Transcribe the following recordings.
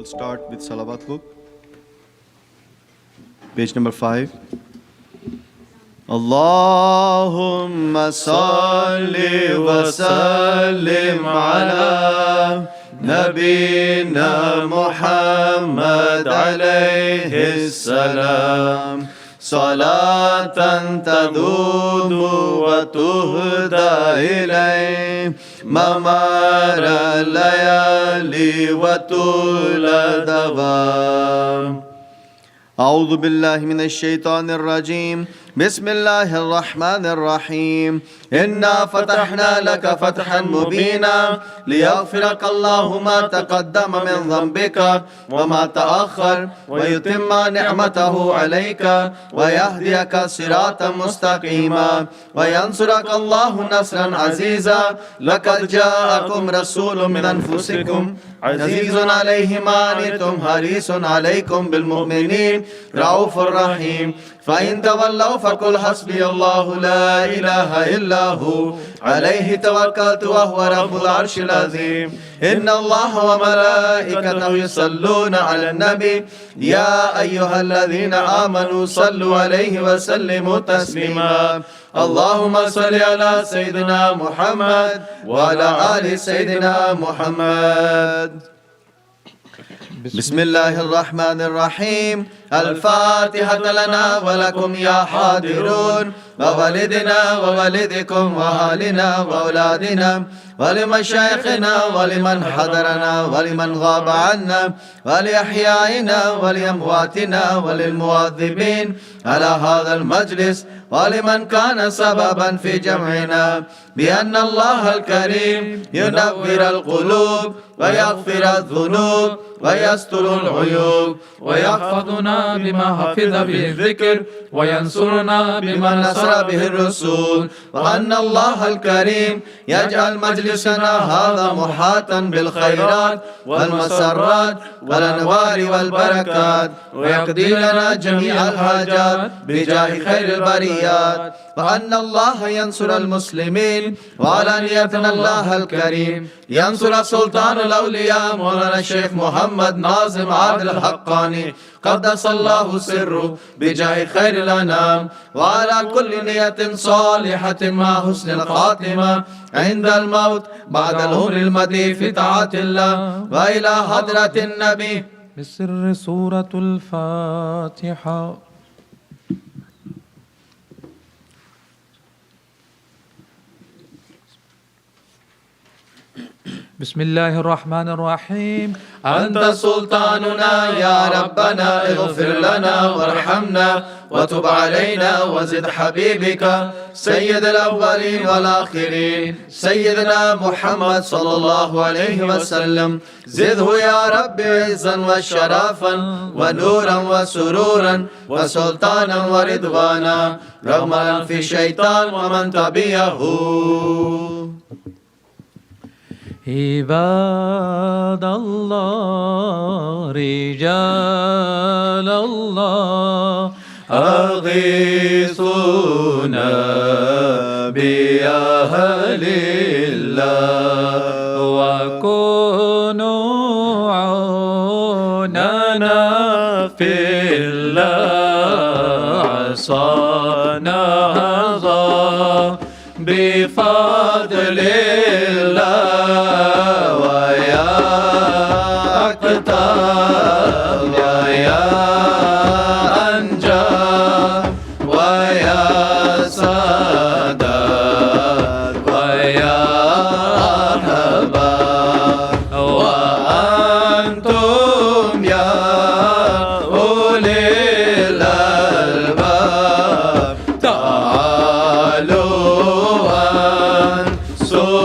will start with Salawat book, page number 5. Allahumma salli wa sallim ala Nabina Muhammad alayhi salam. Salatan tadumu wa tuhda ilayh mamara layali wa tula dawam. أعوذ بالله من الشيطان الرجيم بسم الله الرحمن الرحيم إنا فتحنا لك فتحا مبينا ليغفرك الله ما تقدم من ذنبك وما تأخر ويتم نعمته عليك ويهديك صراطا مستقيما وينصرك الله نصرا عزيزا لقد جاءكم رسول من أنفسكم عزيز عليه ما عنتم حريص عليكم بالمؤمنين رؤوف رحيم فإن تولوا فقل حسبي الله لا إله إلا هو عليه توكلت وهو رب العرش العظيم. إن الله وملائكته يصلون على النبي يا أيها الذين آمنوا صلوا عليه وسلموا تسليما. اللهم صل على سيدنا محمد وعلى آل سيدنا محمد. بسم الله الرحمن الرحيم. الفاتحة لنا ولكم يا حاضرون ووالدنا ووالدكم وأهلنا وأولادنا ولمشايخنا ولمن حضرنا ولمن غاب عنا ولأحيائنا ولأمواتنا وللمواظبين على هذا المجلس ولمن كان سببا في جمعنا بأن الله الكريم ينور القلوب ويغفر الذنوب ويستر العيوب ويحفظنا بما حفظ به الذكر وينصرنا بما نصر به الرسول وأن الله الكريم يجعل مجلسنا هذا محاطا بالخيرات والمسرات والأنوار والبركات ويقضي لنا جميع الحاجات بجاه خير البريات. وأن الله ينصر المسلمين وعلانية الله الكريم ينصر سلطان الأولياء مولانا الشيخ محمد ناظم عادل الحقاني قدس الله سره بجاه خير الأنام وعلى كل نية صالحة مع حسن الخاتمة عند الموت بعد العمر المدي في طاعة الله وإلى حضرة النبي بسر سورة الفاتحة. بسم الله الرحمن الرحيم. أنت سلطاننا يا ربنا اغفر لنا وارحمنا وتب علينا وزد حبيبك سيد الأولين والآخرين سيدنا محمد صلى الله عليه وسلم زده يا رب عزا وشرافا ونورا وسرورا وسلطانا ورضوانا رغم أنف الشيطان ومن تبعه. عباد الله رجال الله أغيثونا بأهل الله وكونوا عوننا في الله عصانا هذا بفضل الله ويا أكتاب ويا أنجاب ويا سادات ويا أحباب وأنتم يا أولي الألباب تعالوا أنصروا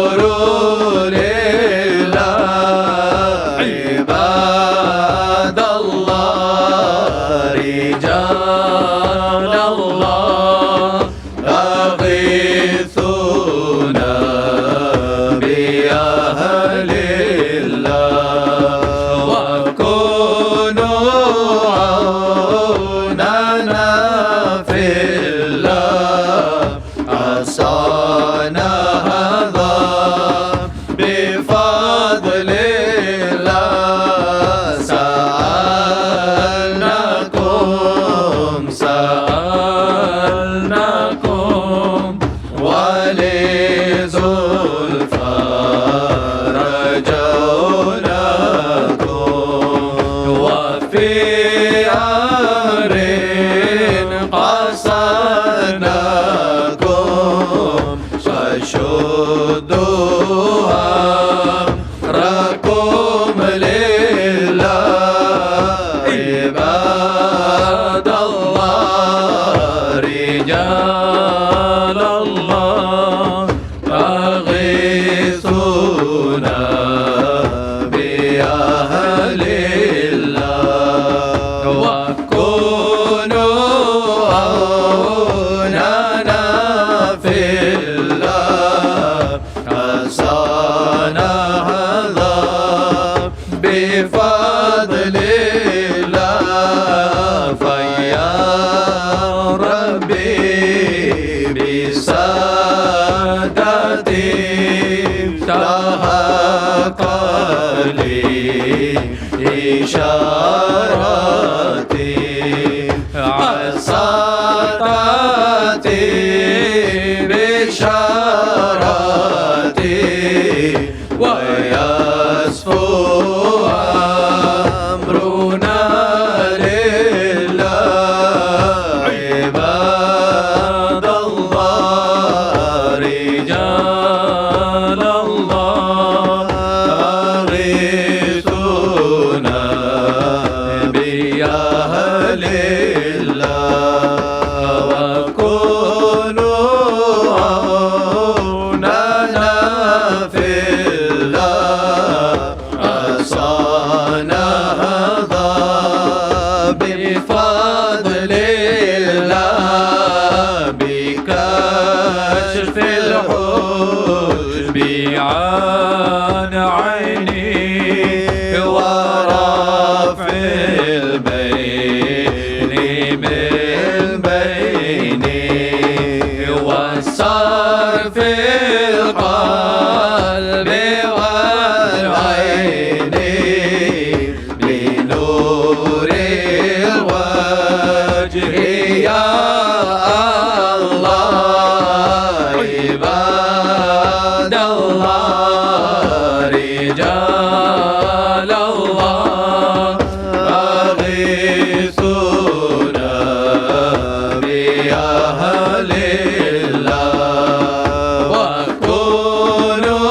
عصانا هذا بفضل الله فيا ربي بسادتي تحقق لي إشارتي عصاتي بشارتي ويصفو أمرنا لله عباد الله رجال الله أغيثونا بأهل الله وكونوا عوننا في الله عصانا هذا بفضل الله بكشف الحجب عن عيني ورفع البين بالبين وصرف القلب والعين بنور الوجه يا الله عباد الله رجال الله أغيثونا بأهل الله وكونوا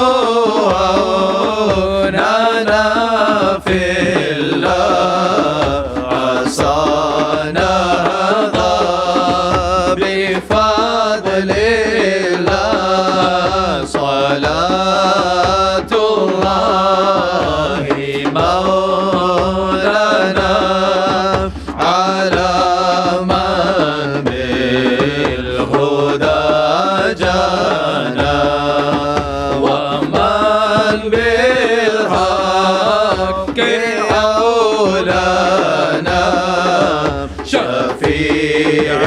عوننا في الله عصانا هذا بفضل الله صلاة الله مولانا على من بالهدى جانا ومن بالحق أولانا شفيع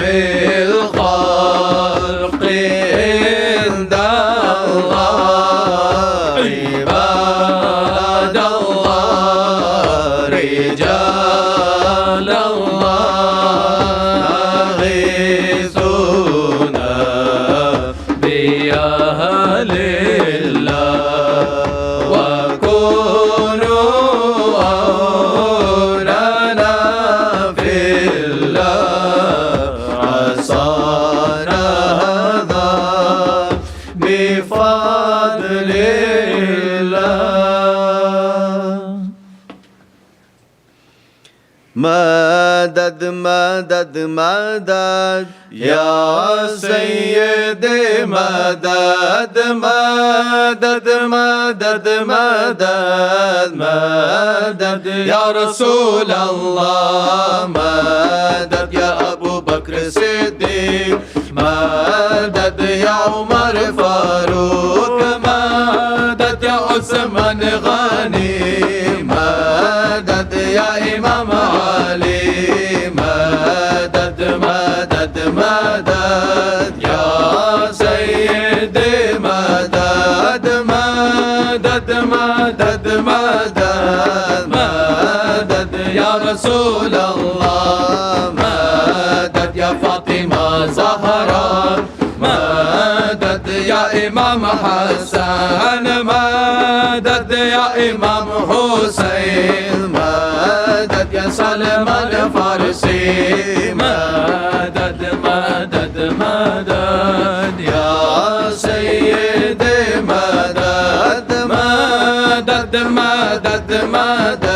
الخلق عند الله عباد الله رجال الله أغيثونا بأهل الله وكونوا عوننا في الله عصانا هذا بفضل الله مدد مدد مدد يا سيدي مدد مدد مدد مدد مدد يا رسول الله مدد يا أبو بكر الصديق مدد يا عمر فاروق مدد يا عثمان غني مدد يا إمام علي مدد مدد مدد يا سيدي مدد مدد مدد مدد مدد يا رسول الله مدد يا فاطمة زهراء مدد يا إمام حسن مدد يا إمام حسين مدد يا سلمان الفارسي مدد مدد مدد يا سيدي مدد مدد مدد مدد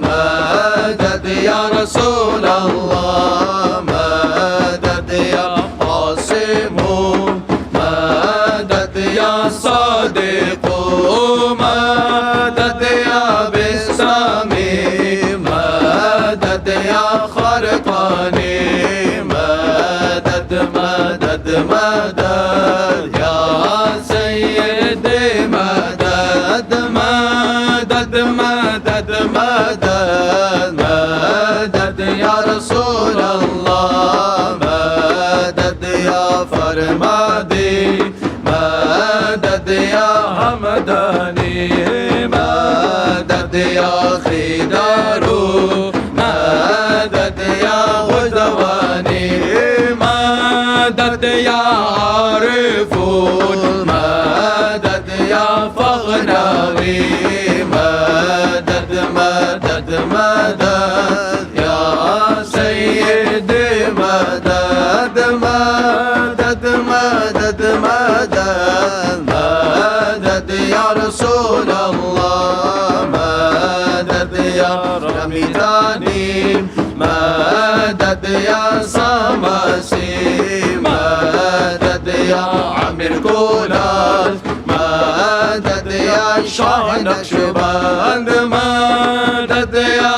مدد يا رسول الله مدد يا قاسم مدد يا صادق مدد يا بسامي مدد يا خرقاني مدد مدد مدد يا سيدي مدد مدني مدد يا خدارو مدد يا غزواني مدد يا عارفون مدد يا فغناوي مدد مدد مدد يا سيدي مدد مدد مدد مدد مدد يا رسول الله مدد يا رميداني مدد يا صمسي مدد يا عمر كولاد مدد يا شاه نقشبند مدد يا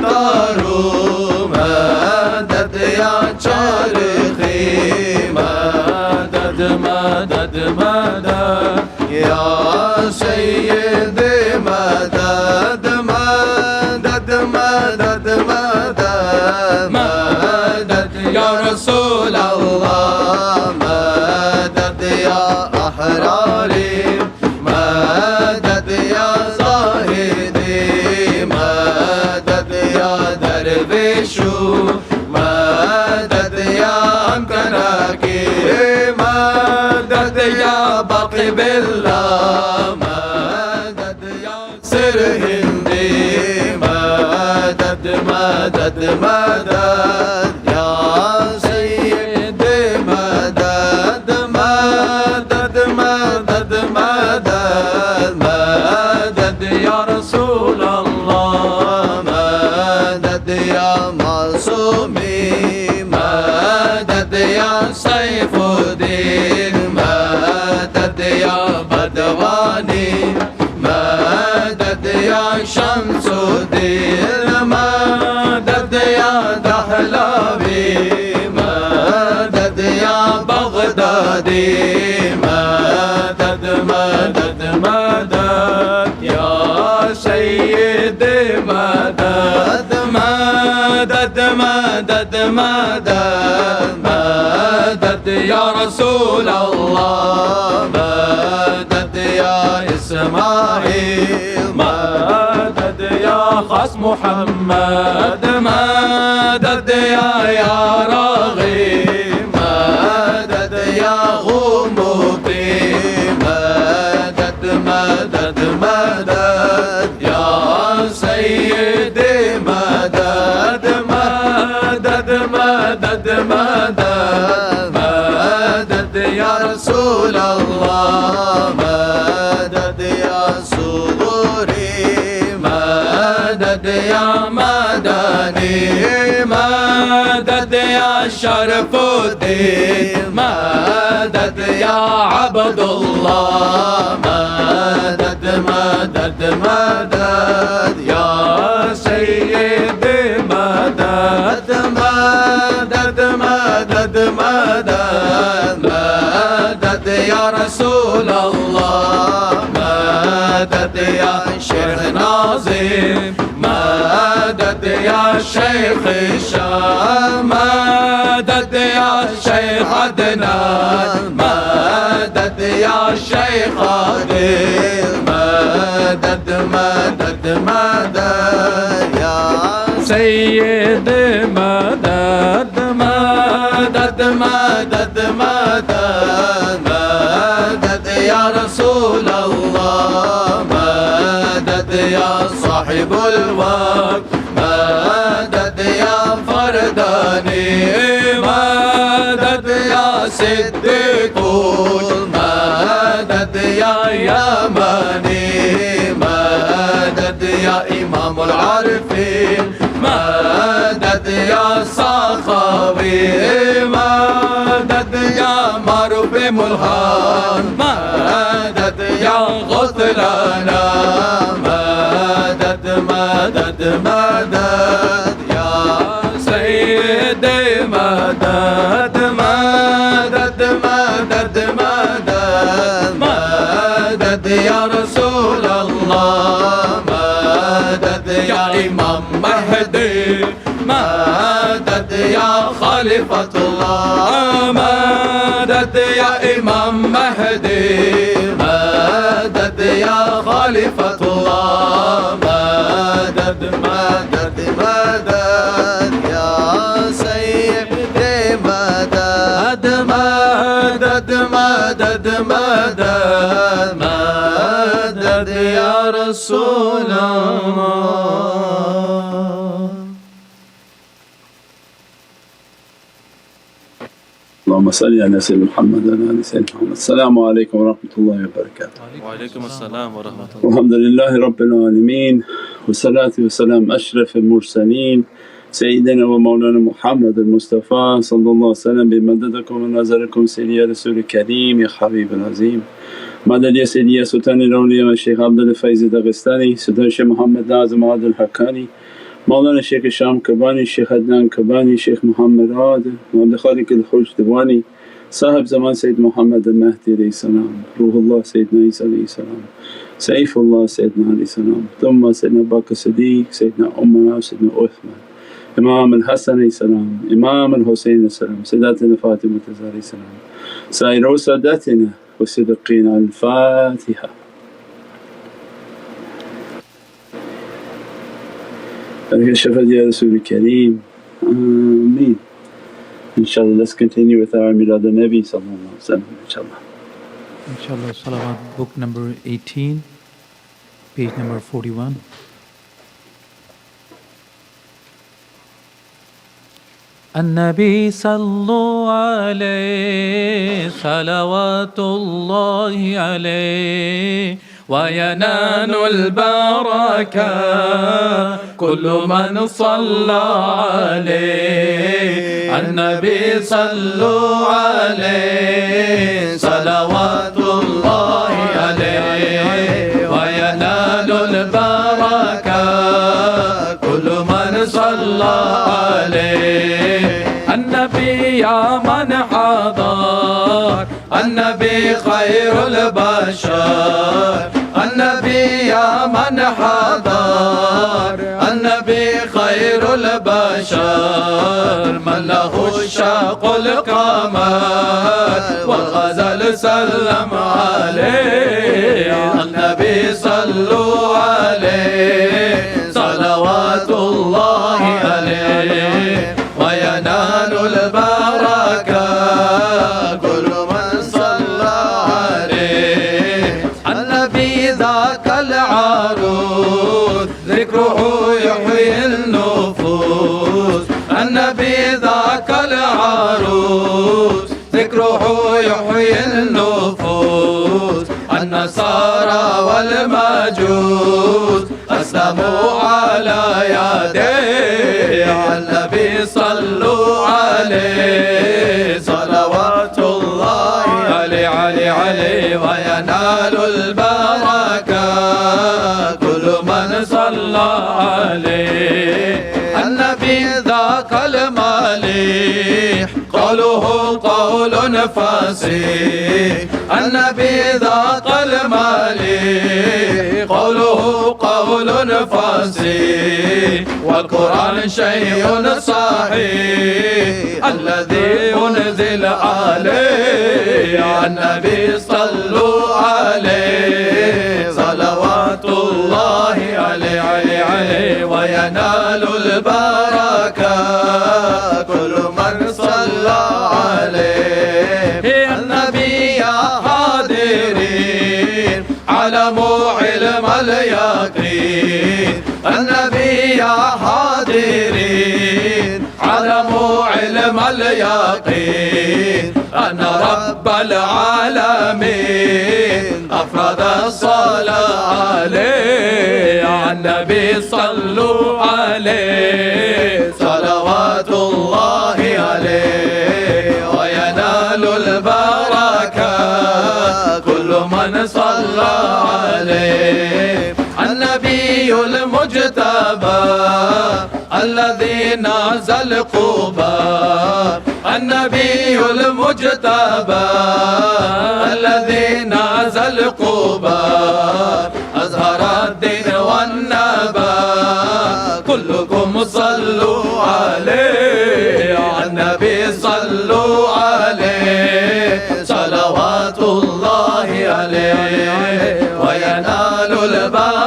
طارو مدد يا شارخي مدد مدد مدد يا سيدي مدد مدد مدد مدد مدد يا رسول الله مدد يا أحراري مدد يا زاهدي مدد يا درويشو مدد يا أمكناكي مدد يا باقي بالله مدد يا سر هندي مدد مدد مدد يا سيدي مدد مدد مدد مدد مدد يا رسول الله مدد يا معصومي مدد يا سيف الدين مدد يا بدواني مدد يا شمس الدين مدد يا دحلاوي مدد يا بغدادي مدد مدد مدد يا سيدي مدد مدد مدد مدد مدد يا رسول الله مدد يا إسماعيل مدد يا خاص محمد مدد يا راغب مدد يا غموطي مدد مدد مدد يا سيدي مدد مدد مدد مدد مدد يا رسول الله مدد يا صدوري مدد يا مدني مدد يا شرف الدين مدد يا عبد الله مدد مدد مدد يا سيدي مدد مدد مدد مدد مدد يا رسول الله مدد يا شيخ ناظم مدد يا شيخ الشام مدد يا شيخ عدنان مدد يا شيخ عادل مدد مدد مدد يا سيدي مدد مدد مدد مدد مدد يا رسول الله مدد يا صاحب الوقت مدد يا فرداني مدد يا صديق مدد يا يماني مدد يا إمام العارفين مدد يا سخاوي مدد يا معروف ملهان مدد يا غثلانا مدد مدد مدد يا سيدي مدد مدد مدد مدد مدد يا رسول الله مدد يا إمام مهدي مدد يا خليفة الله مدد يا إمام مهدي مدد خليفة الله مدد مدد مدد يا سيدي مدد مدد مدد مدد مدد يا رسول الله. اللهم صل على سيدنا محمد وعلى ال سيدنا محمد. السلام عليكم ورحمة الله وبركاته. وعليكم السلام ورحمة الله. الحمد لله رب العالمين، والصلاة والسلام أشرف المرسلين سيدنا ومولانا محمد المصطفى صلى الله عليه وسلم بمددكم ونظركم سيدي يا رسول الكريم يا حبيب العظيم. مدد يا سيدي يا سلطان الأولياء الشيخ عبد الفيض داغستاني، سلطان الشيخ محمد ناظم عادل الحقاني، مولانا الشيخ الشام كباني، الشيخ عدنان كباني، الشيخ محمد عادل، عبد الخالق الحوج دواني، صاحب زمان سيد محمد المهدي عليه السلام، روح الله سيدنا عيسى عليه السلام، سيف الله سيدنا عليه السلام، ثم سيدنا أبو بكر الصديق، سيدنا عمر، سيدنا عثمان، إمام الحسن عليه السلام، إمام الحسين عليه السلام، سيداتنا فاطمة عليه السلام، سائر ساداتنا والصديقين. الفاتحة. الشفاعة يا رسول الكريم. آمين. Inshallah, let's continue with our Milad al-Nabi sallallahu alaihi wasallam, inshallah. Inshallah, Salawat, book number 18, page number 41. النبي صلوا عليه صلوات الله عليه وينال البركة كل من صلى عليه. النبي صلوا عليه صلوات الله عليه وينال البركة كل من صلى عليه. النبي يا من حضر النبي خير البشر. النبي يا من حضر النبي خير البشر من له الشاق القمر والغزل سلم عليه. النبي صلوا عليه صلوات الله عليه وينال البركة كل من صلى عليه. النبي ذاك العروس ذكره يحيي النفوس. النبي ذاك العروس ذكره يحيي النفوس. النصارى والمجوس أسلموا على يديه. النبي صلوا عليه صلوات الله عليه وينال البركة كل من صلى عليه. النبي ذاك المليح قوله قول فصيح. النبي ذاك المليح قوله قول فصيح والقرآن شيء صحيح الذي أنزل عليه. النبي صلوا عليه صلوات الله عليه وينال البركة كل من صلى عليه. النبي يا حاضرين علموا علم اليقين. النبي يا حاضرين علموا علم اليقين أن رب العالمين أفرد الصلاة عليه. النبي صلوا عليه صلوات الله عليه وينال البركة كل من صلى عليه. النبي المجتبى الذي نازل قبى. النبي المجتبى الذي نازل قبى أزهر الدين والنبى كلكم صلوا عليه. النبي صلوا عليه صلوات الله عليه وينال البركة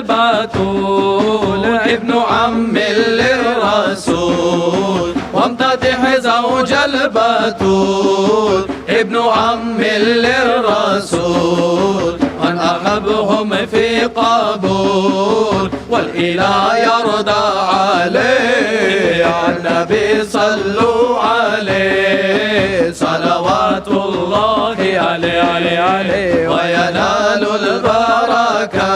البتول ابن عم للرسول وامتدح زوج البتول ابن عم للرسول أن أحبهم في قبول والإله يرضى عليه على النبي صلوا عليه صلوات الله عليه وينال البركة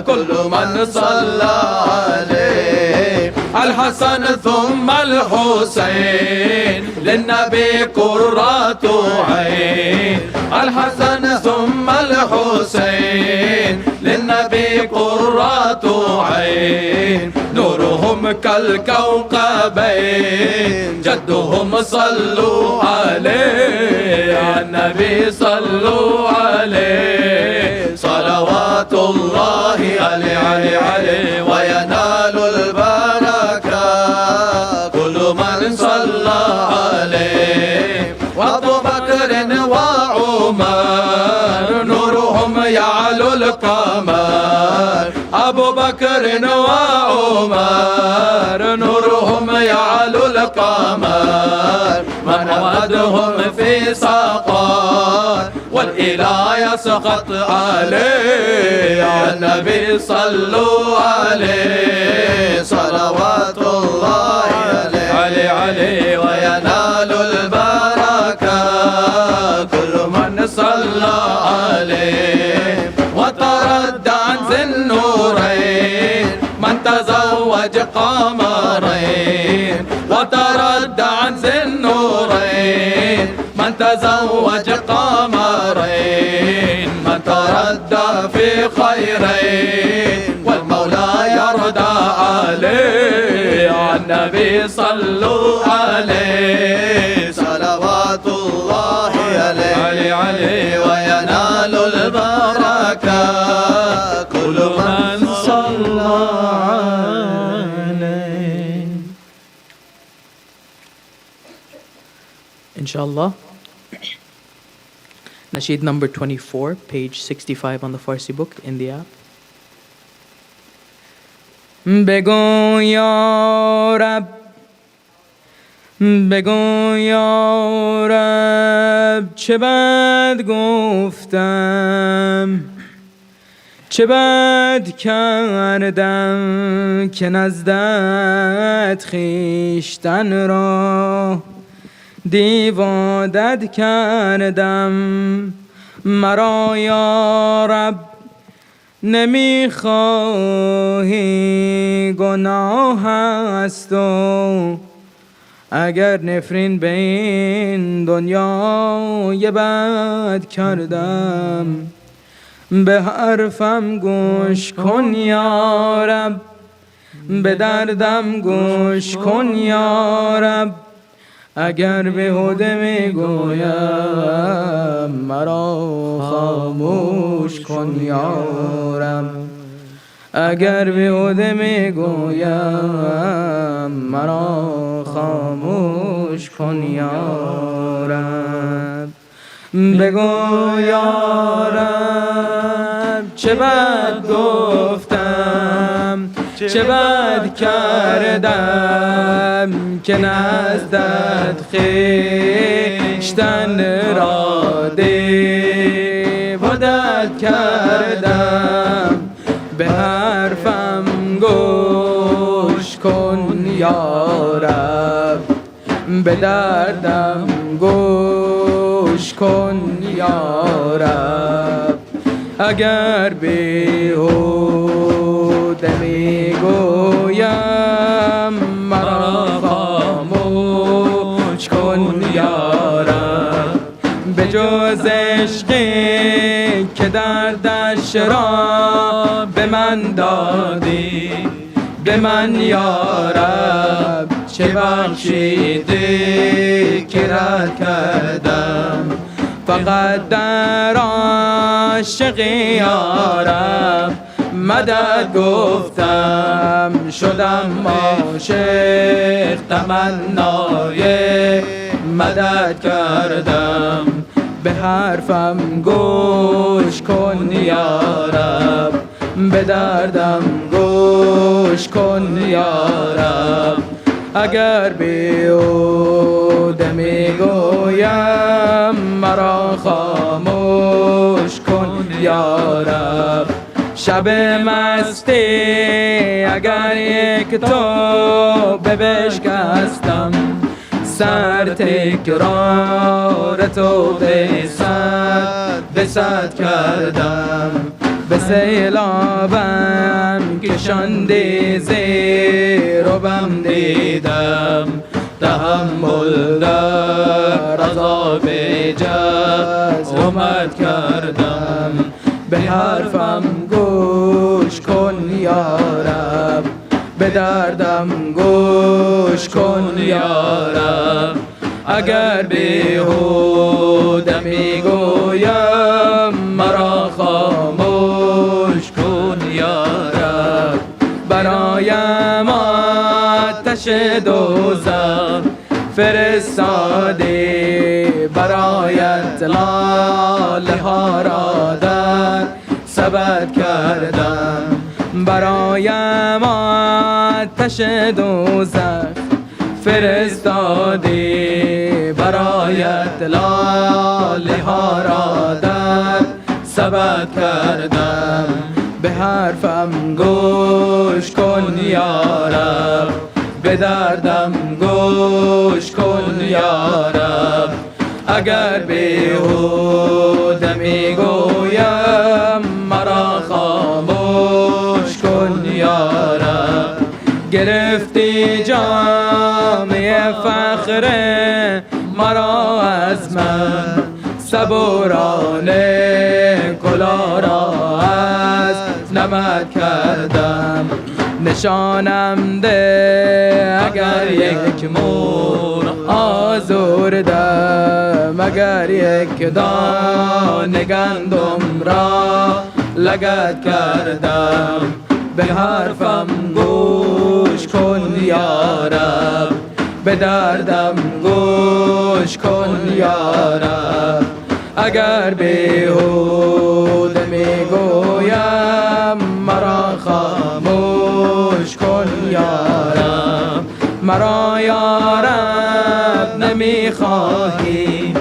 كل من صلى عليه الحسن ثم الحسين للنبي قرة عين الحسن ثم الحسين للنبي قرة عين نورهم كالكوكبين جدهم صلوا عليه على النبي صلوا عليه صلوات الله عليه وينال البركة كل من صلى عليه وابو بكر وعمر نورهم يعلو القمر أبو بكر وعمر نورهم يعلو القمر من أمدهم في سقر والإله يسقط عليه يا النبي صلوا عليه صلوات الله عليه وينال البركة كل من صلى عليه وترد عن ذي النورين من تزوج قمرين وترد عن ذي النورين من تزوج قمرين من تردى في خيرين والمولى يرضى عليه على النبي صلوا عليه صلوات الله عليه وينال البركة كل من صلى عليه. Inshallah. Nasheed number 24, page 65 on the Farsi book in the app. بگو یا رب بگو یا رب چه بد گفتم چه بد کردم که نزدت خویشتن را دیوادت کردم مرا یا رب نمیخواهی گناه است و اگر نفرین به این دنیای بد کردم به حرفم گوش کن یا رب به دردم گوش کن یا رب اگر بیهوده میگویم مرا خاموش کن یا رب اگر بیهوده میگویم مرا خاموش کن یا رب بگو یا رب چه بد گفتم چه بد کردم که نزدت خویشتن را دیوادت کردم به حرفم گوش کن یا رب به دردم گوش کن یا رب اگر بیهوده میگویم مرا خاموش کن یا رب به جز عشقی که دردش را به من دادی به من یا رب چه بخشیدی که رد کردم فقط در عاشقی یا رب مدد گفتم شدم عاشق تمنای مدد کردم به حرفم گوش کن یا رب به دردم گوش کن یارب. اگر بیهوده میگویم مرا خاموش کن یارب. شب مستی اگر یک تو بشکستم، سر تکرار تو به صد کردم. به سیلابم کشاندی زیر و بم دیدم، تحمل در عذاب جزومت کردم. به حرفم گوش کن یارب، به دردم گوش کن یارب. اگر بیهوده میگویم مرا خاموش کن یارب. برایم آتش دوزخ فرستادی، برایت لاله ها را در سبد کردم. برایم آتش دوزخ فرستادی، برایت لاله ها را در سبد کردم. به حرفم گوش کن یارب، به دردم گوش کن یارب. اگر بیهوده میگویم مرا خاموش کن یارب. گرفتی جامعه فخر مرا از من، صبورانه کلا را از نمد کردم. نشانم ده اگر یک مور آزردم، اگر یک دانه گندم را لگد کردم. به حرفم گوش کن یارب، به دردم گوش کن یارب. اگر بیهوده میگویم مرا خاموش کن یارب. مرا یارب نمیخواهی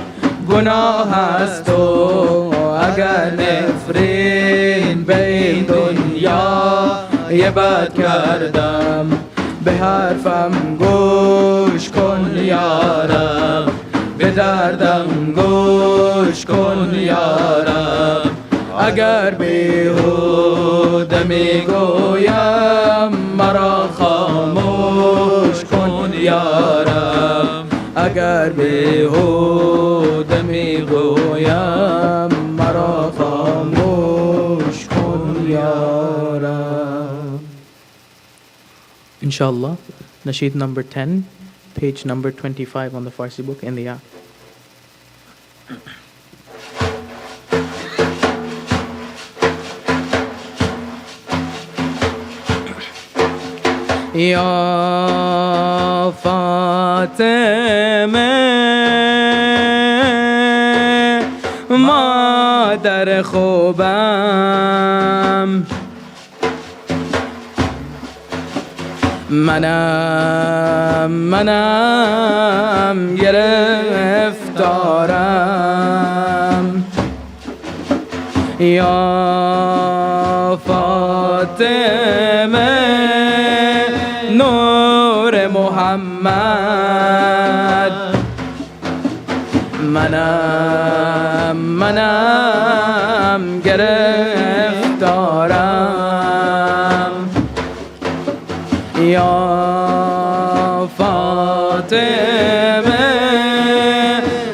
گناه است و اگر نفرین به این دنیا یه بد کردم. به حرفم گوش کن یارب، به دردم گوش کن یارب. اگر بیهوده میگویم مرا خاموش کن یارب. اگر بیهوده میگویم مرا خاموش کن یارب. Inshallah, Nasheed number 10, page number 25 on the Farsi book in the app. یا فاطمه مادر خوبم، منم گرفتارم. یا فاطمه نور محمد، منم گرفتارم. یا فاطمه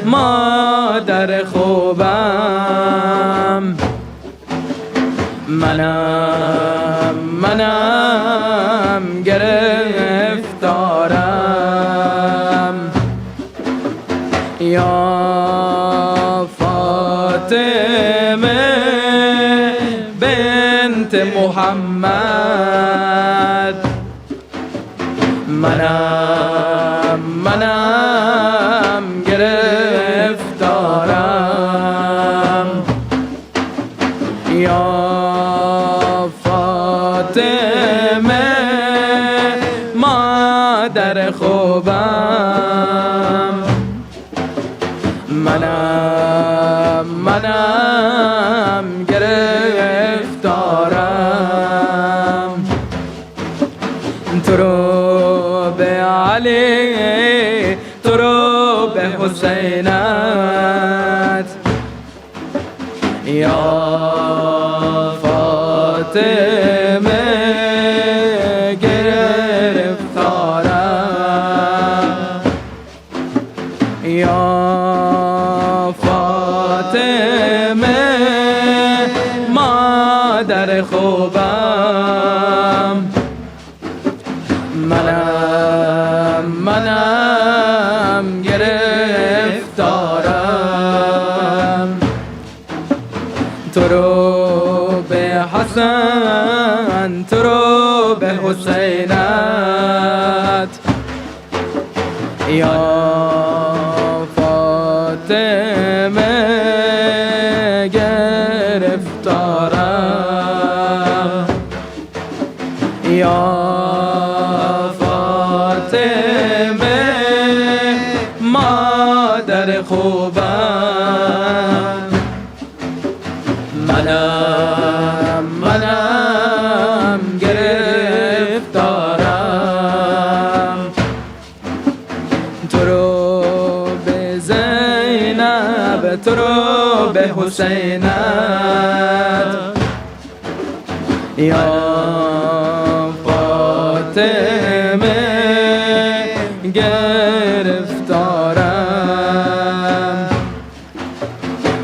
مادر خوبم، منم گرفتارم. یا فاطمه بنت محمد، منم گرفتارم. یا فاطمه حسینت یا فاطمه گرفتارم یا فاطمه مادر خوبم منم گرفتارم تو رو به حسن تو رو به حسینت یا فاطمه گرفتارم یا فاطمه مادر خوبم منم گرفتارم تو رو به زینب تو رو به حسینت یا فاطمه گرفتارم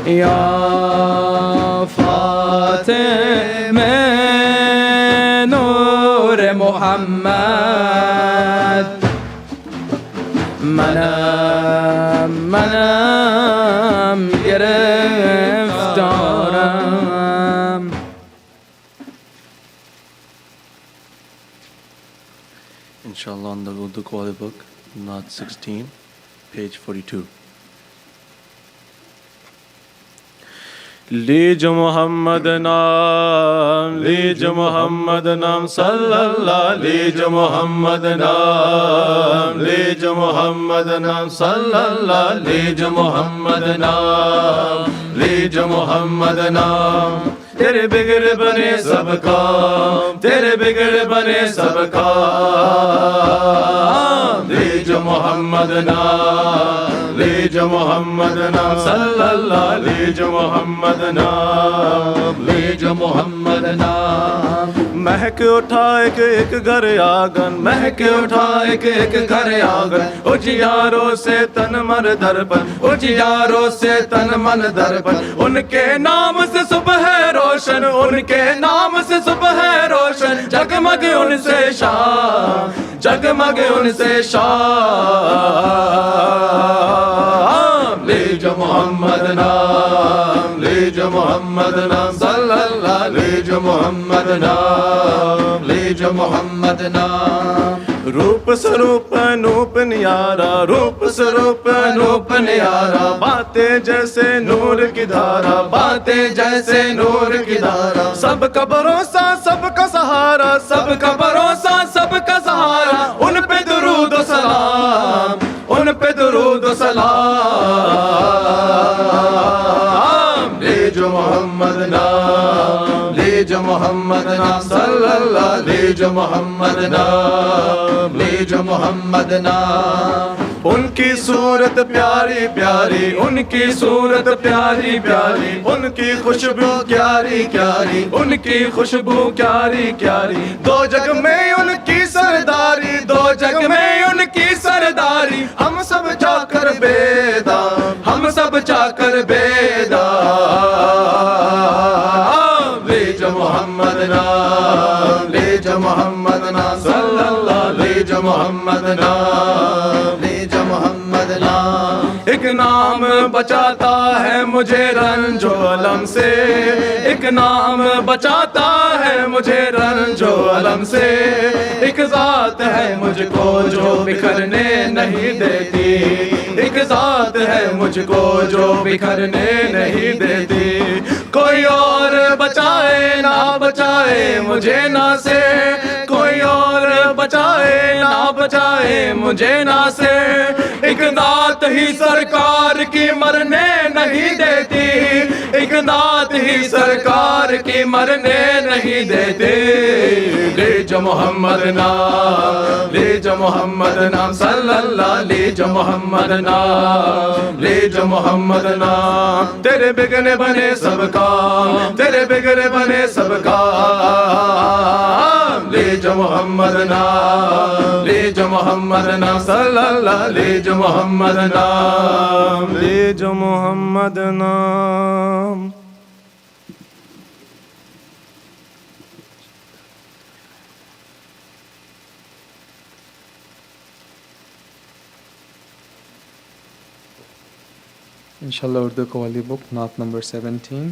یا فاطمه نور محمد منم گرفتارم. Inshallah on the Urdu Qawwali book, Not 16, page 42. لیجو محمد نام لیجو محمد نام صلی اللہ لیجو محمد نام لیجو محمد نام صلی اللہ لیجو محمد نام لیجو محمد نام تیرے بگڑ بنے سب کام تیرے بگڑ بنے سب کام لیجو محمد نام لیجو محمد نام صلی اللہ لیجو محمد نام لیجو محمد نام مہک اٹھا ایک ایک گھر آنگن مہک اٹھا ایک ایک گھر آنگن اجیاروں سے تن من در پر اجیاروں سے تن من در پر ان کے نام سے صبح ہے روشن ان کے نام سے صبح ہے روشن جگمگ ان سے شام جگمگ ان سے شام لیجو محمد نام لیجو محمد نام صلی اللہ لیجو محمد نام لیجو محمد نام روپ سروپ انوپ نیارا روپ سروپ انوپ نیارا باتیں جیسے نور کی دھارا باتیں جیسے نور کی دھارا سب کا بھروسہ سب کا سہارا سب کا بھروسہ سب کا سہارا ان پہ درود و سلام ان پہ درود و سلام لیجو محمد نام لیجو محمد نام صلی اللہ لیجو محمد نام لیجو محمد نام ان کی صورت پیاری پیاری ان کی صورت پیاری پیاری ان کی خوشبو پیاری پیاری ان کی خوشبو پیاری پیاری دو جگ میں ان کی سرداری دو جگ میں ان کی سرداری ہم سب چاہ کر بیدار ہم سب چاہ کر بیدار لیجو محمد نام لیجو محمد نام صلی اللہ لیجو محمد نام لیجو محمد نام ایک نام بچاتا ہے مجھے رنج و علم سے ایک نام بچاتا ہے مجھے رنج و علم سے ایک ذات ہے مجھ کو جو بکھرنے نہیں دیتی ایک ذات ہے مجھ کو جو بکھرنے نہیں دیتی کوئی اور بچائے نہ بچائے مجھے نہ سے کوئی اور بچائے نہ بچائے مجھے نہ سے ایک ذات ہی سرکار کی مرنے نہیں دیتی ایک نعت ہی سرکار کی مرنے نہیں دیتے. لے جو محمد نام، لے جو محمد نام صلی اللہ، لے جو محمد نام، لے جو محمد نام. تیرے بگڑے بنے سب کام، تیرے بگڑے بنے سب کام. لے جو محمد نام، لے جو محمد نام صلی اللہ، لے جو محمد نام، لے جو محمد نام. انشاءاللہ اردو قوالی بک نعت نمبر 17.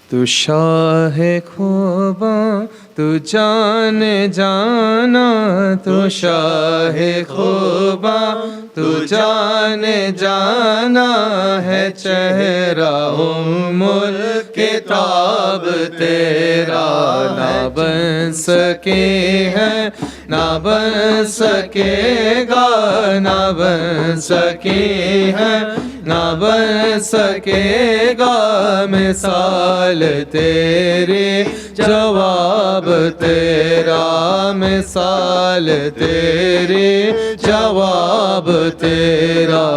تو شاہ خوباں تو جان جانا، تو شاہ خوباں تو جان جانا ہے چہرہ ملک کتاب تیرا. نہ بن سکے ہے نہ بن سکے گا، نہ بن سکے ہے نہ بن سکے گا مثال تیری، جواب تیرا مثال تیری، جواب تیرا.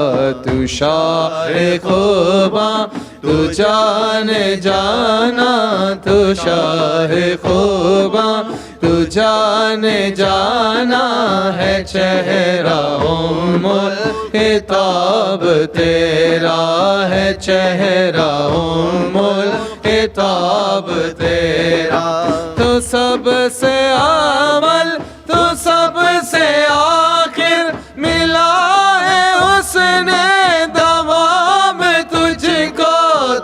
تو شاہ خوباں تو جان جانا، تو شاہ خوباں تو جان جانا ہے چہرہ کتاب تیرا، ہے چہرہ کتاب تیرا. تو سب سے اول تو سب سے آخر ملا ہے حسن دوام تجھ کو.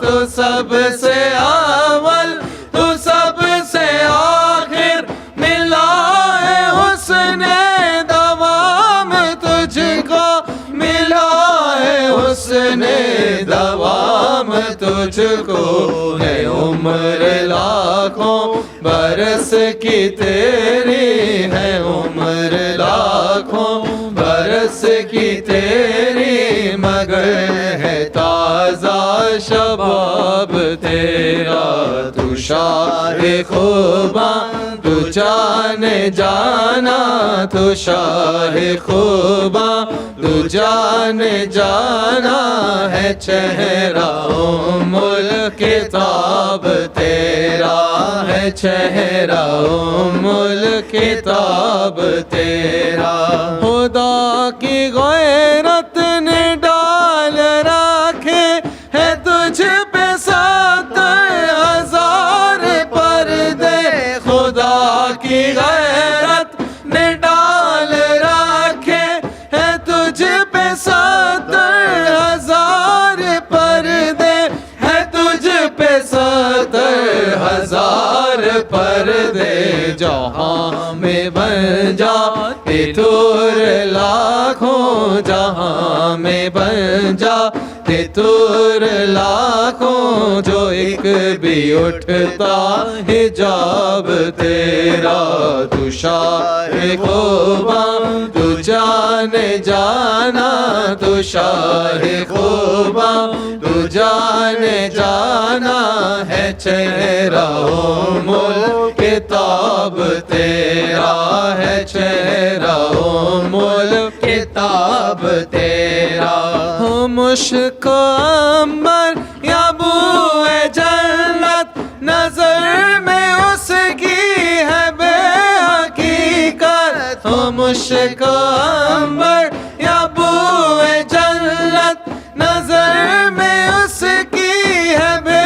تو سب سے اول تو سب سے آخر ملا ہے حسن دوام تجھ کو، ملا ہے حسن دوام تجھ کو. ہے عمر لاکھوں برس کی تیری، ہے عمر لاکھوں برس کی تیری، مگر ہے تازہ شباب تیرا. تو شاہ خوباں تو جان جانا، تو شاہ خوباں تو جان جانا ہے چہرہ ملک کتاب تیرا، ہے چہرہ ملک کتاب تیرا. خدا کی غیرت نے ڈال رکھے ہے تجھ پہ 70,000 پردے. خدا کی غیرت نے ڈال رکھے ہے تجھ پہ 70,000 پردے، ہے تجھ پہ 70,000 پردے. جہاں میں بن جاتے تور لاکھوں، جہاں میں بن جاتے تور لاکھوں، جو ایک بھی اٹھتا حجاب تیرا. تو شاہ خوباں تو جان جانا، تو شاہ خوباں تو جان جانا ہے چہرہ ملک کتاب تیرا، ہے چہرہ ملک کتاب تیرا. مشک عنبر یا بوئے جنت نظر میں اس کی ہے بے حقیقت. مشک عنبر یا بوئے جنت نظر میں اس کی ہے بے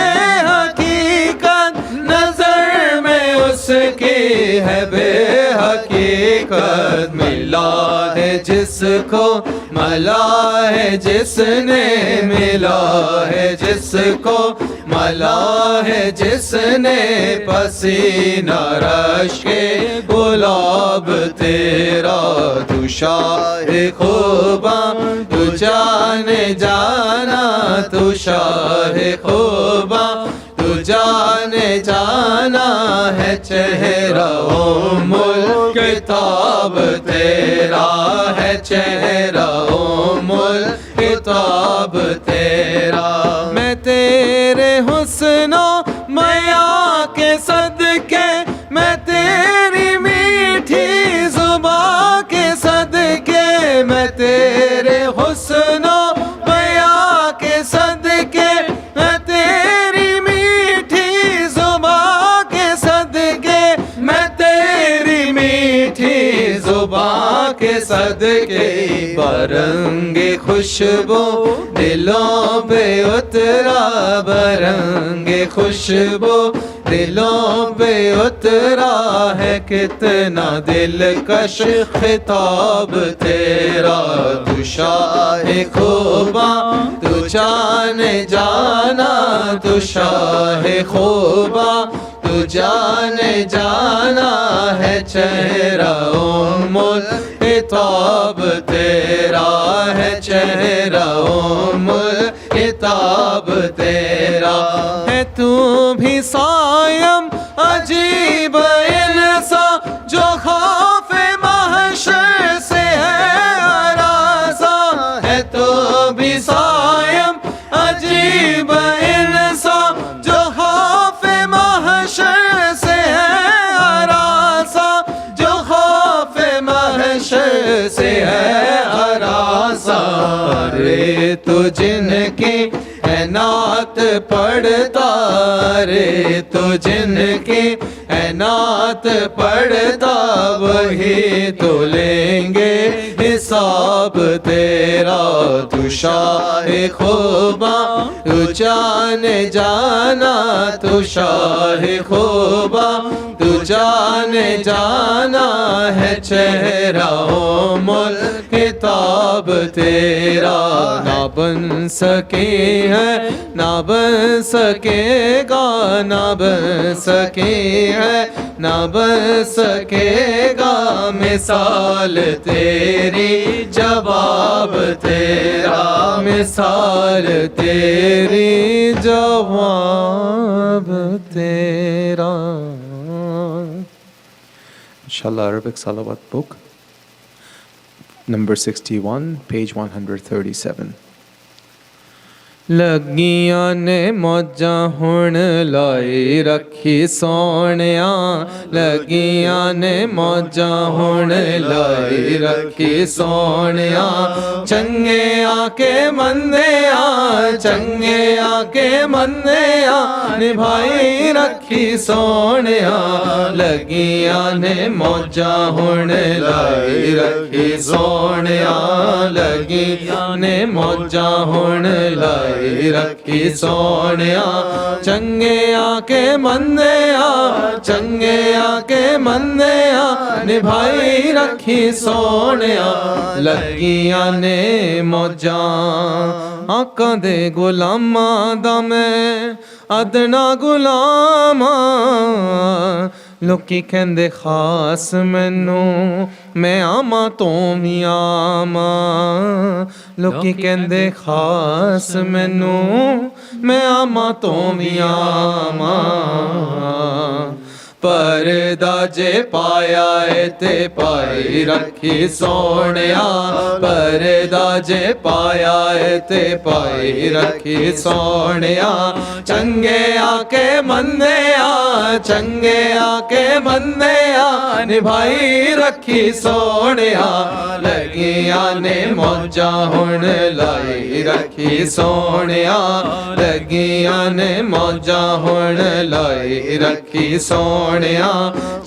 حقیقت، نظر میں اس کی ہے بے حقیقت. ملا ہے جس کو ملا ہے جس نے، ملا ہے جس کو ملا ہے جس نے، پسینہ رش کے گلاب تیرا. تو شاہ خوباں تو جان جانا، تو شاہ خوباں تو جان جانا ہے چہرہ ملک کتاب تیرا، ہے چہرہ ملک کتاب تیرا. میں میں تیرے حسن و میاں کے صدقے، میں تیری میٹھی زباں کے صدقے، میں تیرے حسن و میاں کے صدقے، میں تیری میٹھی زباں کے صدقے، میں تیری میٹھی زباں کے صدقے، برنگ خوشبو دلوں پہ اترا، برنگ خوشبو دلوں پہ اترا ہے، کتنا دلکش خطاب تیرا، تو شاہ خوباں تو جان جانا، تو شاہ خوباں تو جان جانا ہے، چہرہ ام الخطاب تیرا ہے، چہرہ ام الخطاب تیرا ہے، تو بھی صائم عجیب انسان جو خوف محشر سے ہے ہراساں ہے، تو بھی صائم عجیب انسان جو خوف محشر سے ہے ہراساں، جو خوف محشر سے ہے ہراساں، رے تو جن کی نعت پڑھتا، رے تو جن کی نعت پڑھتا، وہی تو لیں گے حساب تیرا، تو شاہ خوباں تو جان جانا، تو شاہ خوباں تو جان جانا ہے، چہرہ ام الخطاب تیرا، نہ بن سکی ہے نہ بن سکے گا، نہ بن سکی ہے نہ بن سکے گا، مثال تیری جواب تیرا، مثال تیری جواب تیرا. Inshallah, Arabic Salawat book, number 61, page 137. لگیاں نے موجاں ہن لائی رکھی سونیاں، لگیاں نے موجاں ہن لائی رکھی سونیاں، چنگے آ کے مندے آ، چنگے آ کے مندے آ، نبھائی رکھی سونیاں، لگیاں نے موجاں ہن لائی رکھی سونیاں، لگیاں نے موجاں ہن لائی رکھی سونیاں، چنگے آ کے مندے آ، چنگے آ کے مندے آ، نبھائی رکھی سونیاں، لگیاں نے موجاں آقا دے غلاماں دا میں ادنا غلاماں، لوکی کہندے خاص مینوں میں آماں تو بھی آماں، لوکی کہندے خاص مینوں میں آماں تو بھی آماں، پردہ جے پایا اے تے پائی رکھی سونیاں، پردہ جے پایا اے تے پائی رکھی سونیاں، چنگے آ کے مندے آ، چنگے آ کے مندے آ، نبھائی رکھی سونیاں، لگیاں نے موجاں ہن لائی رکھی سونیاں، لگیاں نے موجاں ہن لائی رکھی سونیاں،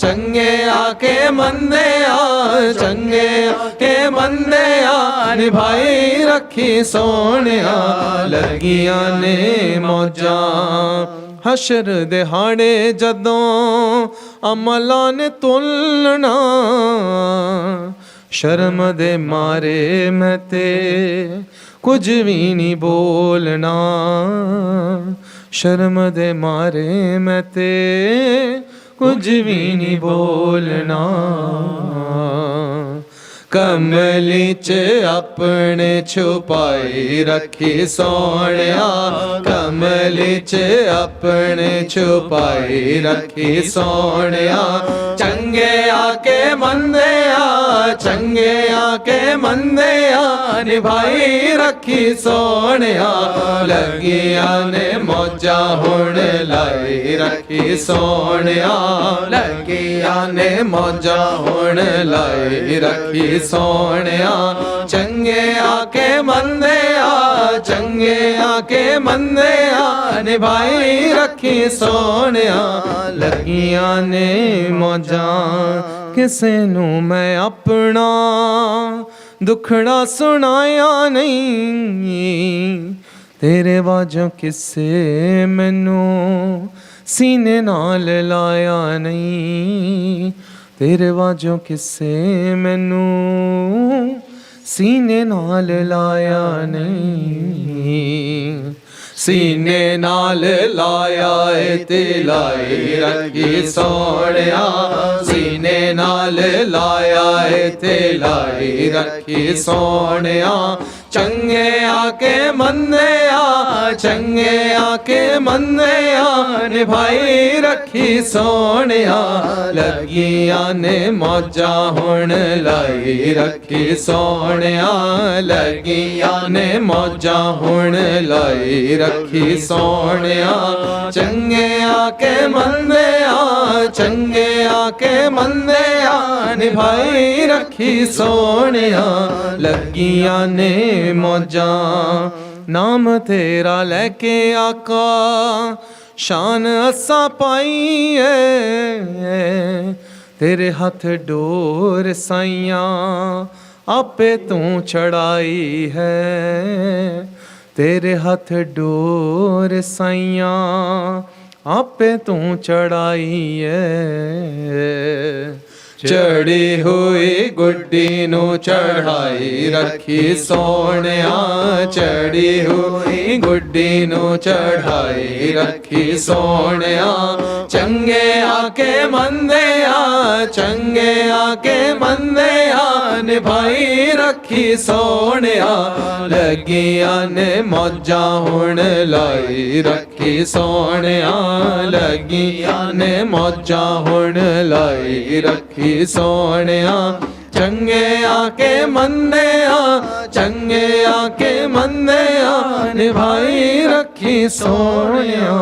چنگے آ کے مندے آ، چنگے آ کے مندے آ، نبھائی رکھی سونیاں، لگیاں نے موجاں، حشر دہاڑے جدوں عملاں نے تلنا، شرم دے مارے میں تے کچھ بھی نہیں بولنا، شرم دے مارے میں تے کچھ بھی نہیں بولنا، کملی چ اپنے چھپائی رکھی سونیاں، کملی چ اپنے چھپائی رکھی سونیاں، چنگے آ کے مندے آ، چنگیاں کے مندیاں نبھائی رکھی سونیا لگیاں نے موجاں ہن لائی رکھی سونیا لگیاں نے موجاں ہن لائی رکھی سونیا چنگیاں کے مندیاں چنگیاں کے مندیاں نبھائی رکھی سونیا لگیاں نے موجاں کسے نو میں اپنا دکھڑا سنایا نہیں تیرے واجوں کسے مینو سینے نال لایا نہیں تیرے واجوں کسے مینو سینے نال لایا نہیں سینے نال لایا تے لائی رکھی سونیا سینے نال لایا تے لائی رکھی سونیا چنگیاں کے مندیاں چنگیاں کے مندیاں نبھائی رکھی سونیا لگیاں نے موجاں ہن لائی رکھی سونیا لگیاں نے موجاں ہن لائی رکھی سونیا چنگیاں کے مندیاں چنگیاں کے مندیاں نبھائی رکھی سونیا لگیاں نے موجاں نام تیرا لے کے آقا شان اساں پائی ہے تیرے ہاتھ ڈور سائیاں آپے تو چڑھائی ہے تیرے ہاتھ ڈور سائیاں آپے تو چڑھائی ہے چڑھی ہوئی گڈی نو چڑھائی رکھی سونیا چڑھی ہوئی گڈی نو چڑھائی رکھی سونیا چنگے آکے مندیاں چنگے آکے مندیاں نبھائی رکھی سونیا لگیاں نے موجاں ہن لائی رکھی سونیا لگیاں نے موجاں ہن لائی رکھی سونیا چنگے آکے مندیاں چنگے آکے مندیاں نبھائی رکھی سونیا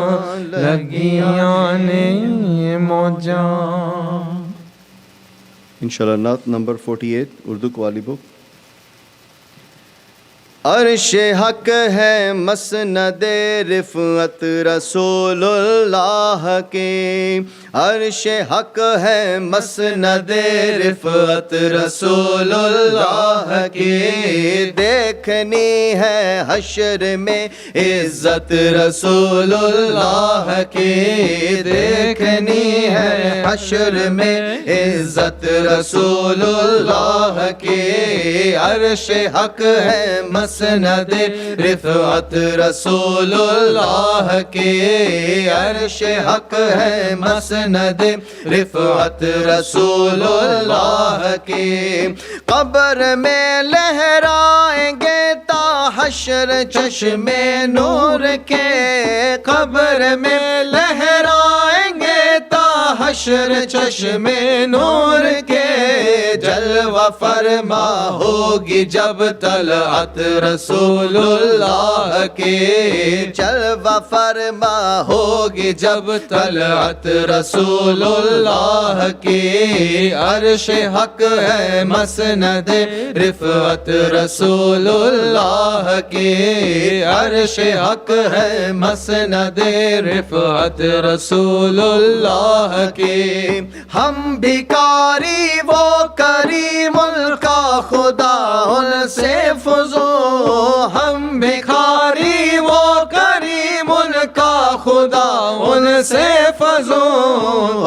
لگیاں نے موجاں. انشاءاللہ نعت نمبر 48 اردو قوالی بک. عرش حق ہے مسند رفعت رسول اللہ کے عرش حق ہے مسند رفعت رسول اللہ کی دیکھنی ہے حشر میں عزت رسول اللہ کی دیکھنی ہے حشر میں عزت رسول اللہ کی عرش حق ہے مسند رفعت رسول اللہ کی عرش حق ہے مسند رفعت رسول اللہ کی قبر میں لہرائیں گے تا حشر چشم نور کے قبر میں لہرائیں گے تا حشر چشم نور کے جلوہ فرما ہوگی جب طلعت رسول اللہ کی جلوہ فرما ہوگی جب طلعت رسول اللہ کی عرش حق ہے مسند رفعت رسول اللہ کی عرش حق ہے مسند رفعت رسول اللہ کی ہم بھکاری وہ کریم کا خدا ان سے فزو ہم بھکاری وہ کریم ان کا خدا ان سے فزو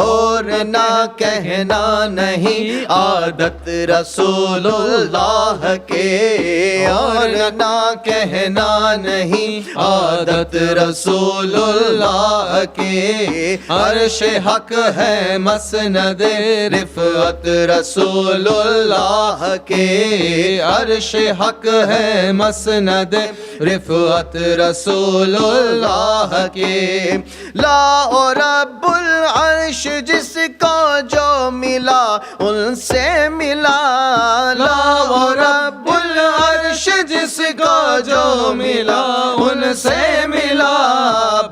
اور نہ کہنا نہیں عادت رسول اللہ کے اور نہ کہنا نہیں عادت رسول اللہ کے عرش حق ہے مسند رفعت رسول اللہ کے عرش حق ہے مسند رفعت رسول اللہ کے لا اور رب العرش جس کو جو ملا ان سے ملا، لا اور رب العرش جس کو جو ملا ان سے ملا،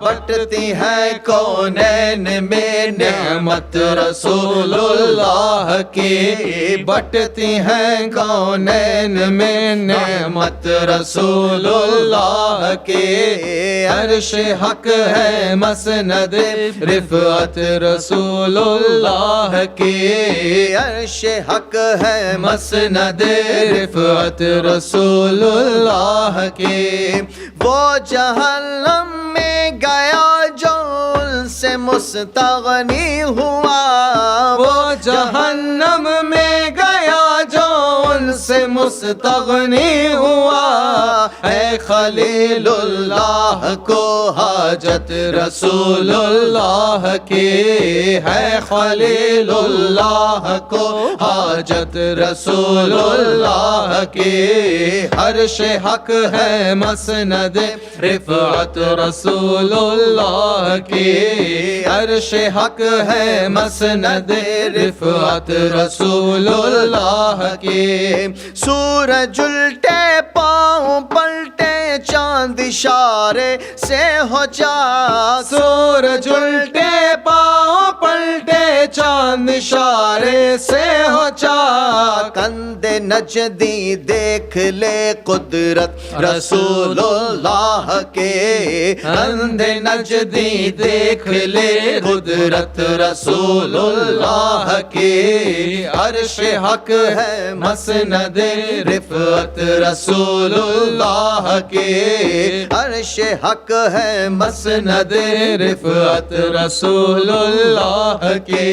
بٹتی ہے کونین میں نعمت رسول اللہ کی، بٹتی ہے کونین میں نعمت رسول اللہ کی، عرش حق ہے مسند رفعت رسول اللہ کی، عرش حق ہے مسند رفعت رسول اللہ کی، وہ جہنم میں گیا جو ان سے مستغنی ہوا، وہ جہنم میں گیا جو ان سے مستغنی ہوا، اے خلیل اللہ کو حاجت رسول اللہ کی، ہے خلیل اللہ کو حاجت رسول اللہ کی، عرش حق ہے مسند رفعت رسول اللہ کی، عرش حق ہے مسند رفعت رسول اللہ کی، سورج الٹے پاؤں پلٹے چاند اشارے سے ہو چاک، سورج الٹے پاؤں پلٹے چاند اشارے سے ہو چاک، کندھے نجدی دیکھ لے قدرت رسول اللہ کے، کندھے نجدی دیکھ لے قدرت رسول اللہ کے، عرش حق ہے مسند رفعت رسول اللہ کے، عرش حق ہے مسند رفعت رسول اللہ کے،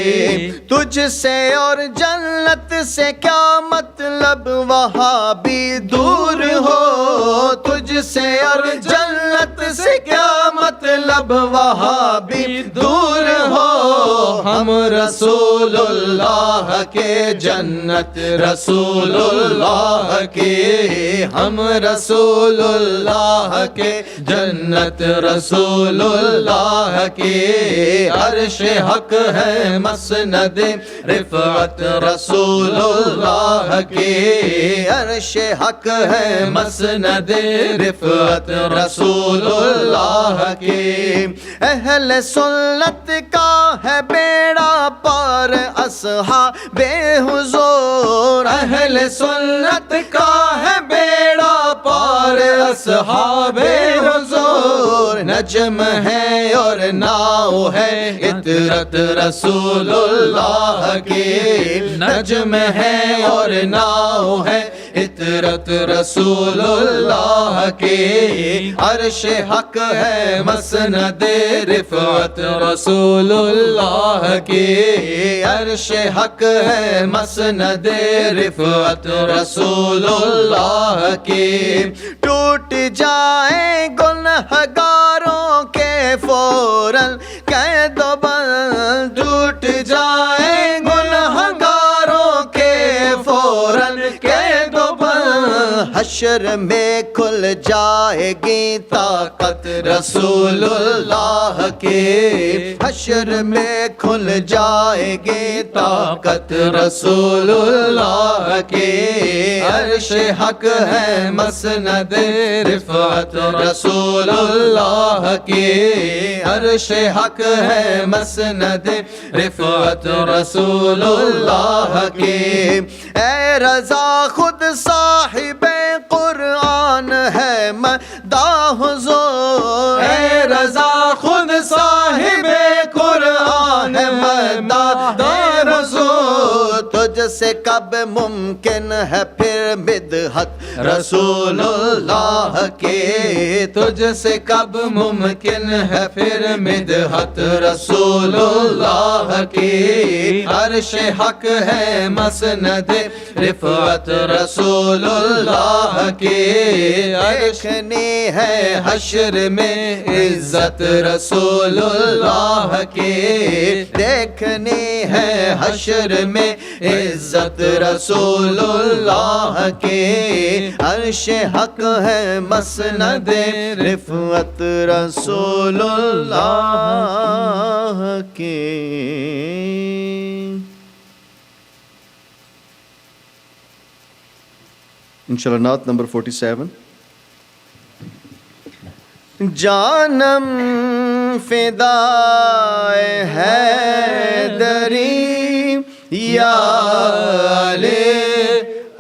تجھ سے اور جنت سے کیا مطلب وہاں بھی دور ہو، تجھ سے اور جنت سے کیا مطلب وہاں بھی دور ہو، ہم رسول اللہ کے جنت رسول اللہ کے، ہم رسول اللہ کے جنت رسول اللہ کے، عرش حق ہے مسند رفعت رسول اللہ کے، عرش حق ہے مسند رفعت رسول اللہ کے، اہل سنت کا ہے بیڑا پار اصحاب حضور، اہل سنت کا ہے بیڑا پار اصحاب حضور، نجم ہے اور ناؤ ہے عطرت رسول اللہ کی، نجم ہے اور ناؤ ہے عطرت رسول اللہ کی، عرش حق ہے مسند رفعت رسول اللہ کی، عرش حق ہے مسند رفعت رسول اللہ کی، ٹوٹ جائیں گنہگاروں کے فوراً قید و بند، ٹوٹ جائیں گنہگاروں کے فوراً قید و بند، حشر میں کھل جائے گی طاقت رسول اللہ کی، حشر میں کھل جائے گی طاقت رسول اللہ کی، عرش حق ہے مسند رفعت رسول اللہ کی، عرش حق ہے مسند رفعت رسول اللہ کی، اے رضا خود صاحب قرآن ہے مداح حضور، اے رضا خود صاحب قرآن ہے مداح حضور، تجھ سے کب ممکن ہے پھر بدعت رسول اللہ کی، تجھ سے کب ممکن ہے پھر بدعت رسول اللہ کی، عرش حق ہے مسند رفعت رسول اللہ کی، دیکھنی ہے حشر میں عزت رسول اللہ کی، دیکھنی ہے حشر میں عزت عزت رسول اللہ کے، عرش حق ہے مسند رفعت رسول اللہ کے۔ انشاءاللہ نعت نمبر 47۔ جانم فدائے حیدری یا علی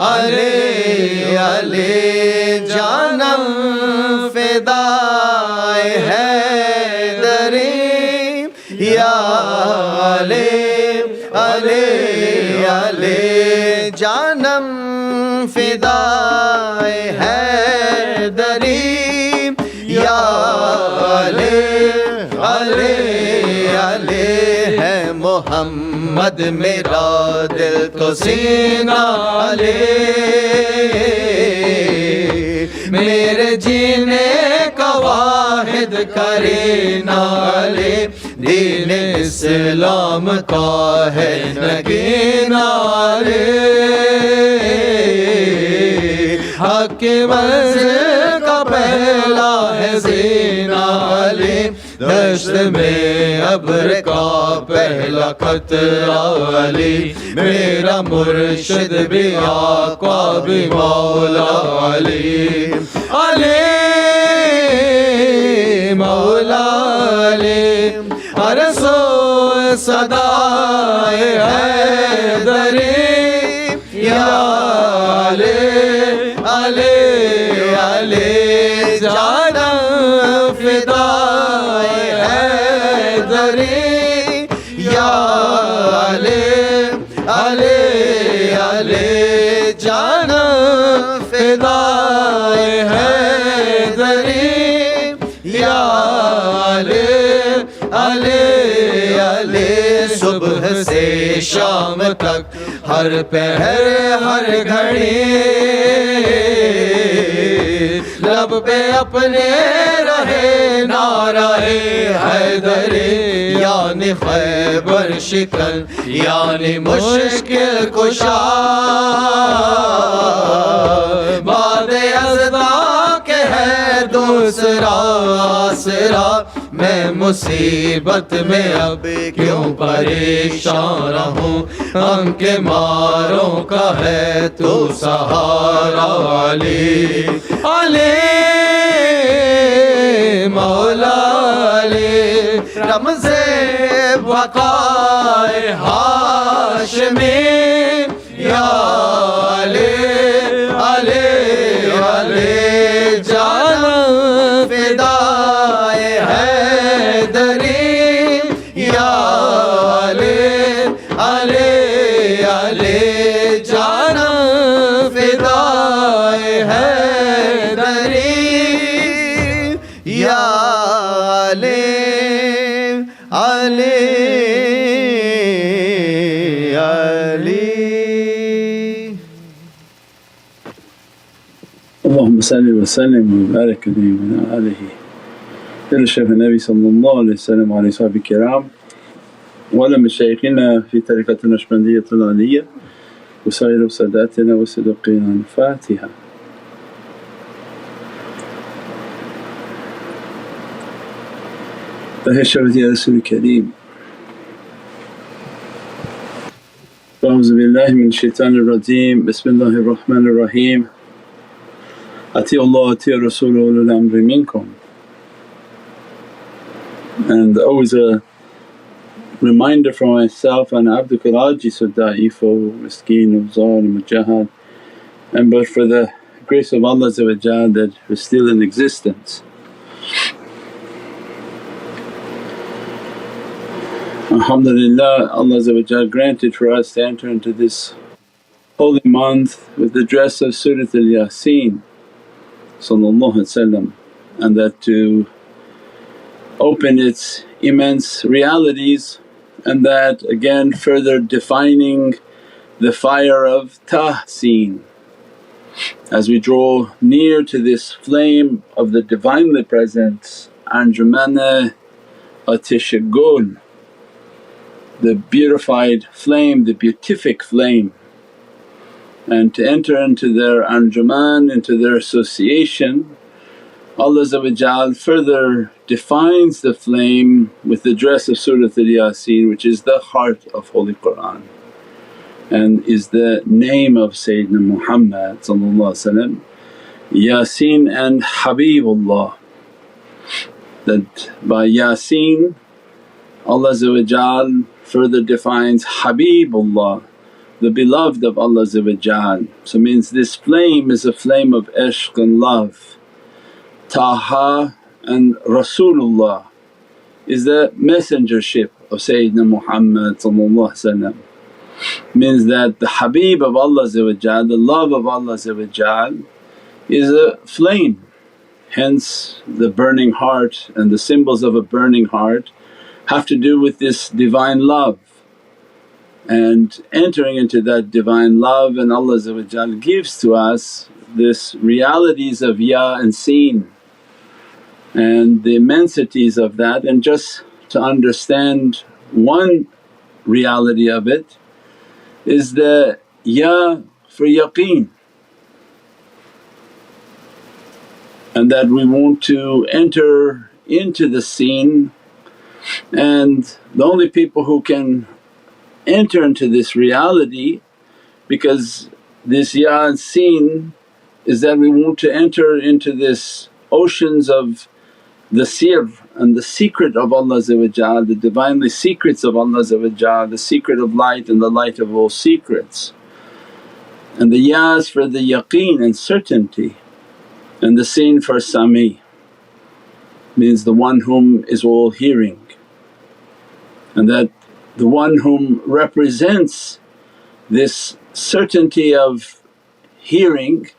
علی علی، جانم فدائے حیدری یا علی علی علی، جانم فدائے حیدری یا علی علی علی، ہے محمد میرا دل تو سینہ علی، میرے جینے کا واحد کرینہ علی، دین اسلام کا ہے نگینہ علی، حق کی منزل کا پہلا ہے زینہ علی، دشت میں ابر کا پہلا قطرہ علی، میرا مرشد بھی آقا بھی مولا علی، علی مولا علی، ہر سو صدائے حیدری یا علی علی علی، جانم فدائے حیدری یا علی علی علی، جانم فدائے حیدری یا علی علی علی، صبح سے شام تک ہر پہر ہر گھڑی لب پہ اپنے رہے نعرہ حیدری، یعنی خیبر شکن یعنی مشکل کشا، بعد ازدا کے ہے دوسرا آسرا، میں مصیبت میں اب کیوں پریشان رہوں، غم کے ماروں کا ہے تو سہارا علی، علی مولا علی، رمز بقائے ہاشمی یا علی علی علی، جانم فدائے حیدری یا علی علی علی، جانم فدائے حیدری یا علی علی علی۔ اللهم صل وسلم وبارك عليه وعلى آله إرشاد النبي صلى الله عليه وسلم وعلى أصحابه الكرام وعلى مشايخنا في طريقة النقشبندية العالية وسائر ساداتنا وصديقنا، الفاتحة. تهشبت يا رسول الكريم. أعوذ بالله من الشيطان الرجيم، بسم الله الرحمن الرحيم، أطيعوا الله وأطيعوا الرسول وأولي الأمر منكم. And always a reminder for myself, and abduk al-ajiz al-da'if miskeen al-zalim al-jahad, and but for the grace of Allah that was still in existence. Alhamdulillah, Allah granted for us to enter into this holy month with the dress of Surat al-Yasin sallallahu alaihi wasallam, and that to open its immense realities, and that again further defining the fire of tahseen as we draw near to this flame of the Divinely Presence, Anjumana Atish-e-Gul, the beautified flame, the beatific flame and to enter into their anjuman, into their association. Allah further defines the flame with the dress of Surat al-Yasin, which is the heart of Holy Qur'an and is the name of Sayyidina Muhammad. Yasin and Habibullah, that by Yasin Allah further defines Habibullah, the beloved of Allah. So means this flame is a flame of ishq and love. Taha and Rasulullah is the messengership of Sayyidina Muhammad, means that the Habib of Allah, the love of Allah is a flame. Hence the burning heart and the symbols of a burning heart have to do with this divine love and entering into that divine love. And Allah gives to us this realities of Ya and Sin and the immensities of that. And just to understand one reality of it is the Ya for yaqeen, and that we want to enter into the scene, and the only people who can enter into this reality, because this Ya and Sin is that we want to enter into this oceans of the sir and the secret of Allah, the Divinely secrets of Allah, the secret of light and the light of all secrets. And the Ya's for the yaqeen and certainty, and the Sin for Sami, means the one whom is all hearing, and that the one whom represents this certainty of hearing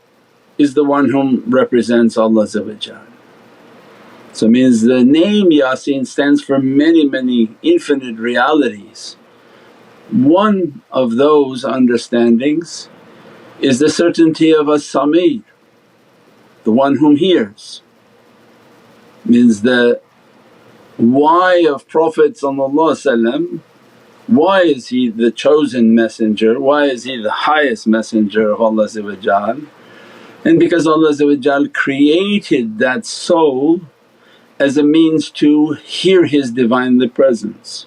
is the one whom represents Allah. So means the name Yasin stands for many infinite realities. One of those understandings is the certainty of As-Sami', the one whom hears. Means the why of Prophet, why is he the chosen messenger, why is he the highest messenger of Allah? And because Allah created that soul as a means to hear His Divinely Presence.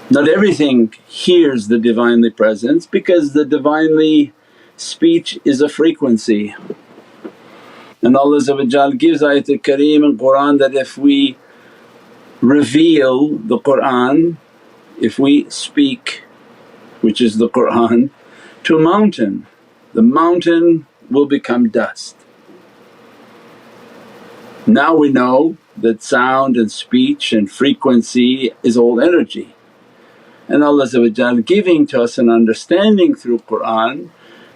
Not everything hears the Divinely Presence because the Divinely speech is a frequency. And Allah gives ayatul kareem in Qur'an that if we reveal the Qur'an, if we speak, which is the Qur'an, to a mountain, the mountain will become dust. Now we know that sound and speech and frequency is all energy, and Allah giving to us an understanding through Qur'an,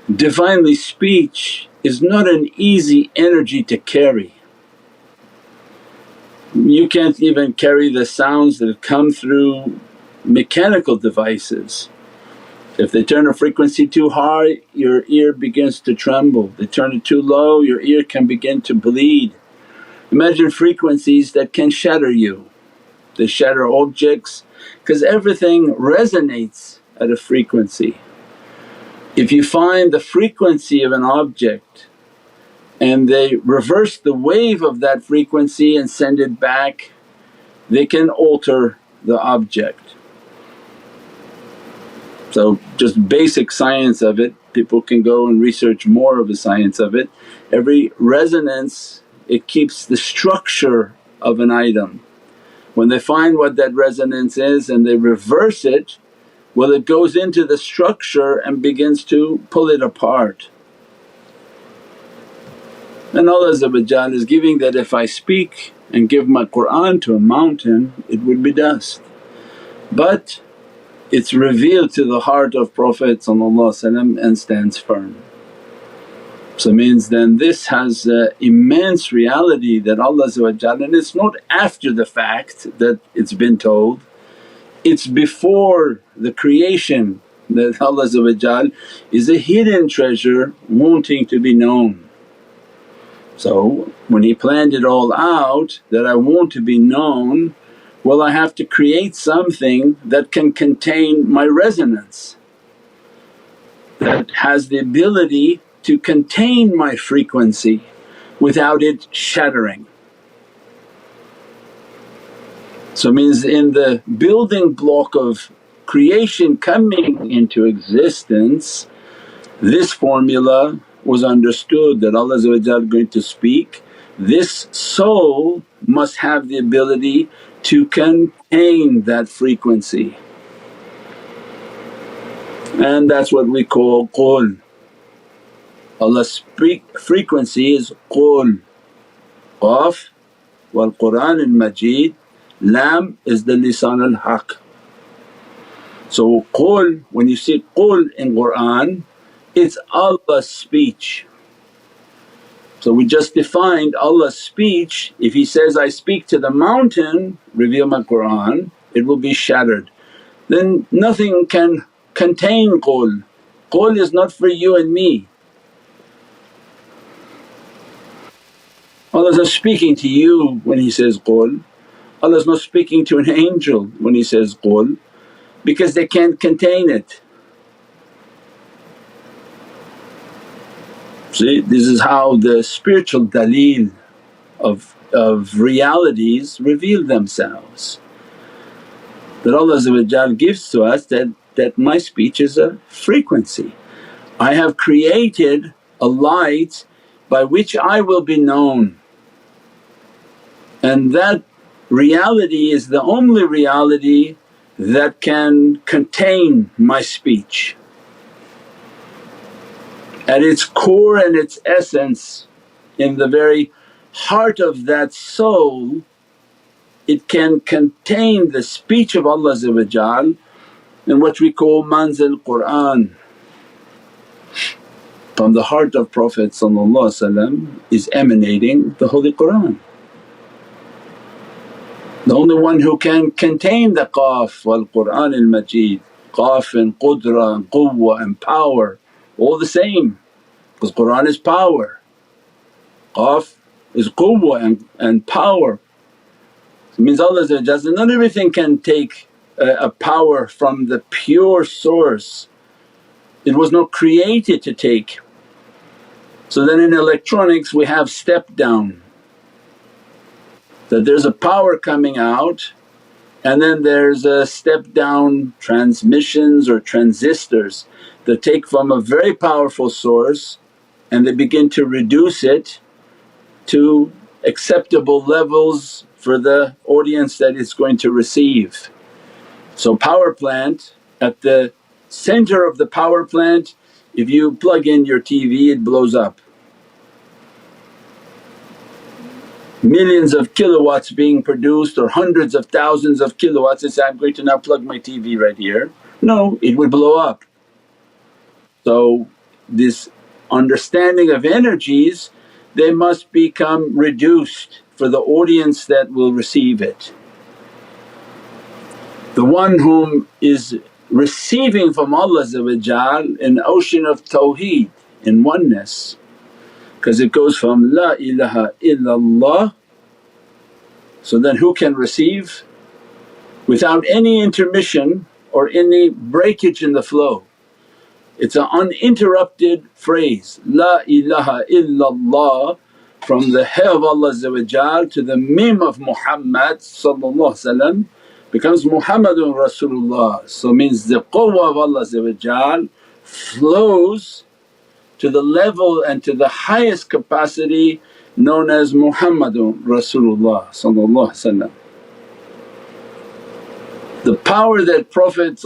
Divinely speech is not an easy energy to carry. You can't even carry the sounds that come through mechanical devices. If they turn a frequency too high, your ear begins to tremble. They turn it too low, your ear can begin to bleed. Imagine frequencies that can shatter you. They shatter objects because everything resonates at a frequency. If you find the frequency of an object and they reverse the wave of that frequency and send it back, they can alter the object. So just basic science of it, people can go and research more of the science of it. Every resonance, it keeps the structure of an item. When they find what that resonance is and they reverse it, well, it goes into the structure and begins to pull it apart. And Allah is giving that if I speak and give my Qur'an to a mountain, it would be dust. But it's revealed to the heart of Prophet and stands firm. So means then this has immense reality that Allah, and it's not after the fact that it's been told, it's before the creation that Allah is a hidden treasure wanting to be known. So when He planned it all out that I want to be known, well I have to create something that can contain my resonance. that has the ability to contain my frequency without it shattering. So it means in the building block of creation coming into existence, this formula was understood that Allah is going to speak. This soul must have the ability to contain that frequency, and that's what we call qul. Allah's frequency is qul. Qaf wal Qur'an al Majid, Lam is the lisan al haq. So qul, when you see qul in Qur'an, it's Allah's speech. So we just defined Allah's speech. If He says, I speak to the mountain, reveal my Qur'an, it will be shattered. Then nothing can contain qul. Qul is not for you and me. Allah's not speaking to you when He says qul. Allah's not speaking to an angel when He says qul, because they can't contain it. See, this is how the spiritual daleel of realities reveal themselves. That Allah gives to us that my speech is a frequency. I have created a light by which I will be known, and that reality is the only reality that can contain my speech. At its core and its essence, in the very heart of that soul, it can contain the speech of Allah in what we call manzil Qur'an. From the heart of Prophet is emanating the Holy Qur'an. The only one who can contain the Qaf wal Qur'an al Majid, Qaf and Qudra and Quwwa and power, all the same, because Qur'an is power, Qaf is Quwwa and power. It means Allah not everything can take a power from the pure source, it was not created to take. So then in electronics we have step down, that there's a power coming out and then there's a step down transmissions or transistors that take from a very powerful source and they begin to reduce it to acceptable levels for the audience that it's going to receive. So power plant, at the center of the power plant, if you plug in your TV it blows up. Millions of kilowatts being produced or hundreds of thousands of kilowatts, and say, I'm going to now plug my TV right here. No, it would blow up. So this understanding of energies, they must become reduced for the audience that will receive it. The one whom is receiving from Allah an ocean of tawheed in oneness, because it goes from La ilaha illallah. So then who can receive? Without any intermission or any breakage in the flow. It's an uninterrupted phrase, La ilaha illallah, from the Ha of Allah to the Mim of Muhammad becomes Muhammadun Rasulullah. So means the quwwa of Allah flows to the level and to the highest capacity known as Muhammadun Rasulullah. The power that Prophet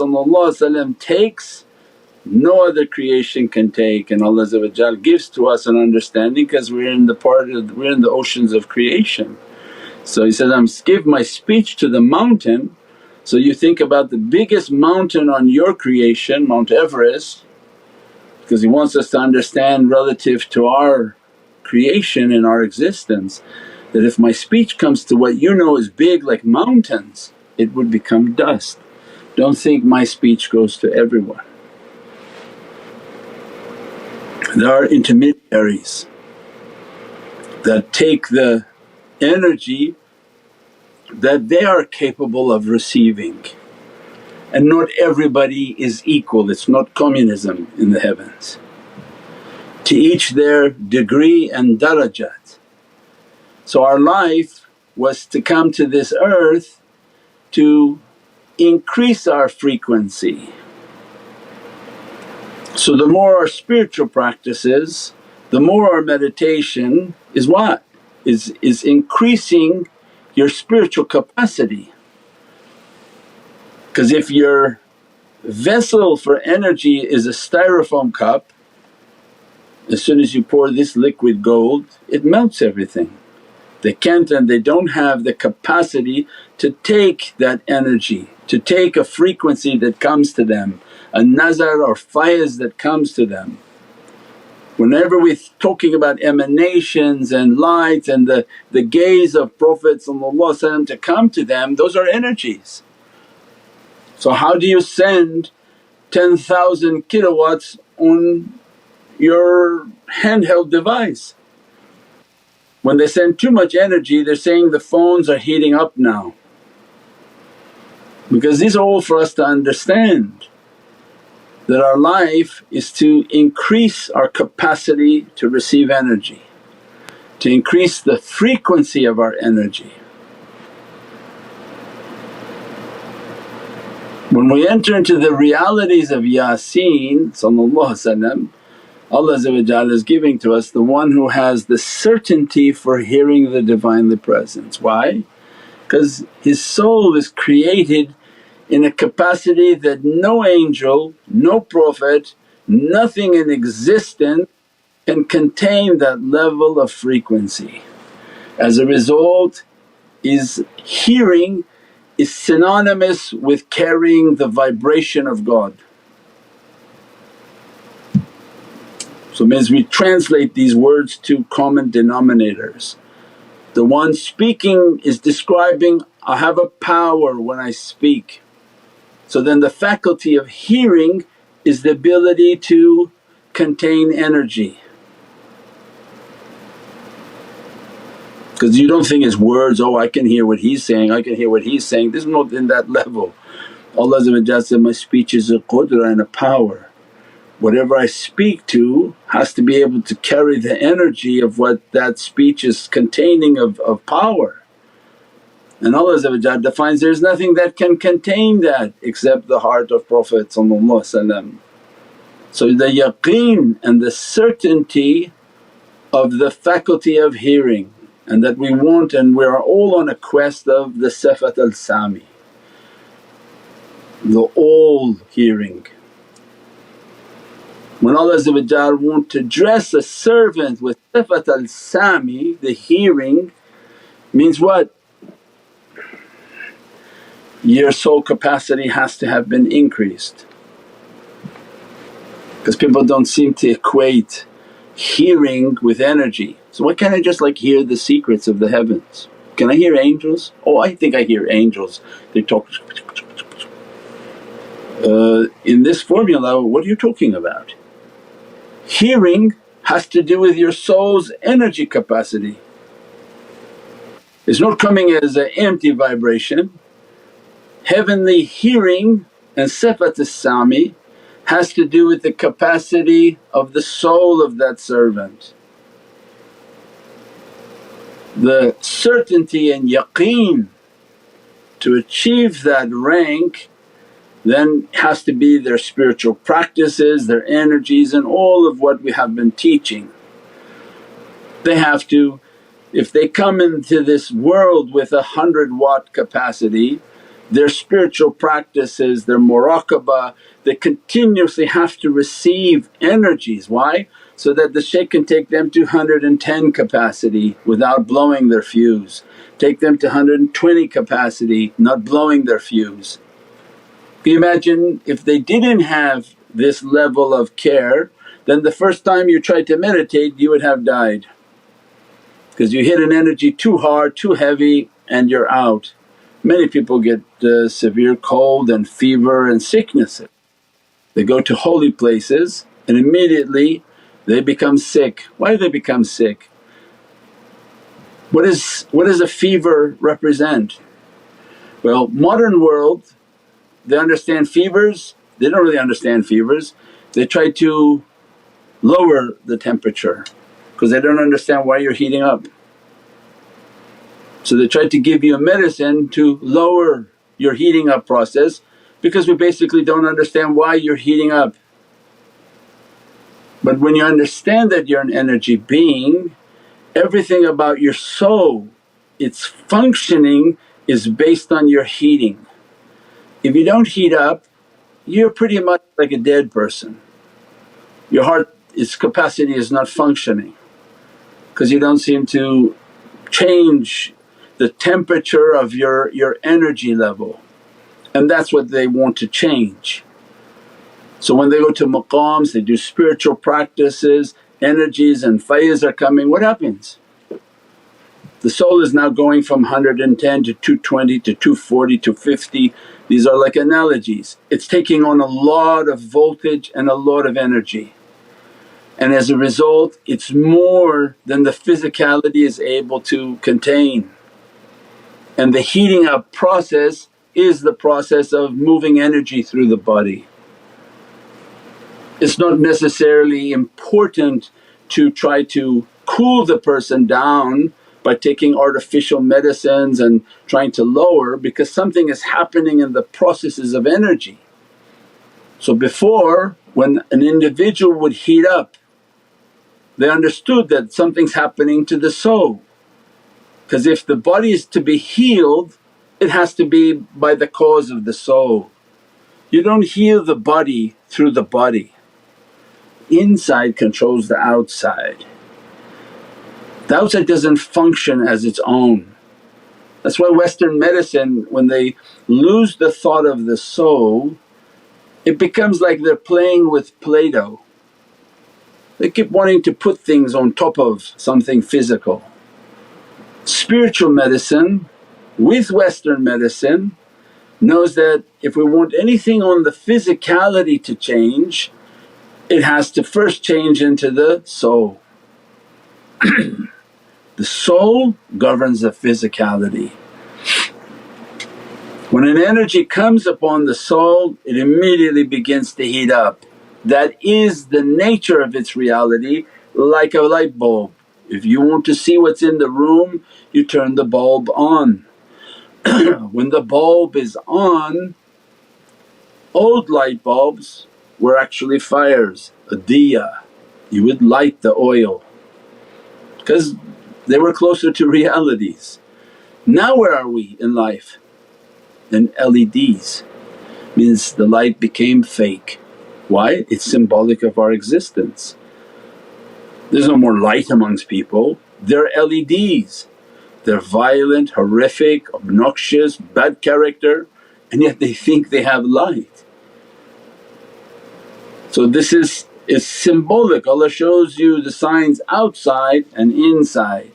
takes, no other creation can take, and Allah gives to us an understanding because we're in the oceans of creation. So He says, I give my speech to the mountain. So you think about the biggest mountain on your creation, Mount Everest, because He wants us to understand relative to our creation and our existence, that if my speech comes to what you know is big like mountains, it would become dust. Don't think my speech goes to everyone. There are intermediaries that take the energy that they are capable of receiving, and not everybody is equal. It's not communism in the heavens. To each their degree and darajat. So our life was to come to this earth to increase our frequency. So the more our spiritual practices, the more our meditation is what? Is increasing your spiritual capacity. Because if your vessel for energy is a styrofoam cup, as soon as you pour this liquid gold it melts everything. They can't and they don't have the capacity to take that energy, to take a frequency that comes to them, a nazar or faiz that comes to them. Whenever we're talking about emanations and light and the gaze of Prophet to come to them, those are energies. So how do you send 10,000 kilowatts on your handheld device? When they send too much energy they're saying the phones are heating up now. Because these are all for us to understand that our life is to increase our capacity to receive energy, to increase the frequency of our energy. When we enter into the realities of Yasin Allah is giving to us the one who has the certainty for hearing the Divinely Presence. Why? Because his soul is created in a capacity that no angel, no prophet, nothing in existence can contain that level of frequency. As a result, his hearing is synonymous with carrying the vibration of God. So it means we translate these words to common denominators. The one speaking is describing, I have a power when I speak. So then the faculty of hearing is the ability to contain energy. Because you don't think it's words, oh I can hear what he's saying, I can hear what he's saying. This is not in that level. Allah said, my speech is a qudra and a power. Whatever I speak to has to be able to carry the energy of what that speech is containing of power. And Allah defines, there's nothing that can contain that except the heart of Prophet. So the yaqeen and the certainty of the faculty of hearing, and that we want, and we are all on a quest of the Sifat al-Sami, the all hearing. When Allah want to dress a servant with Sifat al-Sami, the hearing, means what? Your soul capacity has to have been increased. Because people don't seem to equate hearing with energy. So why can't I just like hear the secrets of the heavens? Can I hear angels? Oh I think I hear angels, they talk. In this formula what are you talking about? Hearing has to do with your soul's energy capacity. It's not coming as an empty vibration. Heavenly hearing and Sifat as-Sami has to do with the capacity of the soul of that servant. The certainty and yaqeen to achieve that rank then has to be their spiritual practices, their energies and all of what we have been teaching. They have to, if they come into this world with 100-watt capacity, their spiritual practices, their muraqabah, they continuously have to receive energies. Why? So that the shaykh can take them to 110 capacity without blowing their fuse, take them to 120 capacity not blowing their fuse. Can you imagine if they didn't have this level of care, then the first time you tried to meditate you would have died. Because you hit an energy too hard, too heavy and you're out. Many people get severe cold and fever and sickness. They go to holy places and immediately they become sick. Why do they become sick? What does a fever represent? Well, modern world they understand fevers, they don't really understand fevers. They try to lower the temperature because they don't understand why you're heating up. So they try to give you a medicine to lower your heating up process because we basically don't understand why you're heating up. But when you understand that you're an energy being, everything about your soul, its functioning is based on your heating. If you don't heat up, you're pretty much like a dead person. Your heart, its capacity is not functioning because you don't seem to change the temperature of your energy level, and that's what they want to change. So when they go to maqams, they do spiritual practices, energies and faiz are coming, what happens? The soul is now going from 110 to 220 to 240 to 50, these are like analogies. It's taking on a lot of voltage and a lot of energy, and as a result it's more than the physicality is able to contain. And the heating up process is the process of moving energy through the body. It's not necessarily important to try to cool the person down by taking artificial medicines and trying to lower, because something is happening in the processes of energy. So before, when an individual would heat up, they understood that something's happening to the soul. Because if the body is to be healed, it has to be by the cause of the soul. You don't heal the body through the body. Inside controls the outside. The outside doesn't function as its own. That's why Western medicine, when they lose the thought of the soul, it becomes like they're playing with Play-Doh. They keep wanting to put things on top of something physical. Spiritual medicine with Western medicine knows that if we want anything on the physicality to change, it has to first change into the soul. The soul governs the physicality. When an energy comes upon the soul, it immediately begins to heat up. That is the nature of its reality, like a light bulb. If you want to see what's in the room, you turn the bulb on. When the bulb is on, old light bulbs were actually fires, a diya. You would light the oil because they were closer to realities. Now where are we in life? In LEDs, means the light became fake. Why? It's symbolic of our existence. There's no more light amongst people, they're LEDs. They're violent, horrific, obnoxious, bad character, and yet they think they have light. So this is symbolic. Allah shows you the signs outside and inside.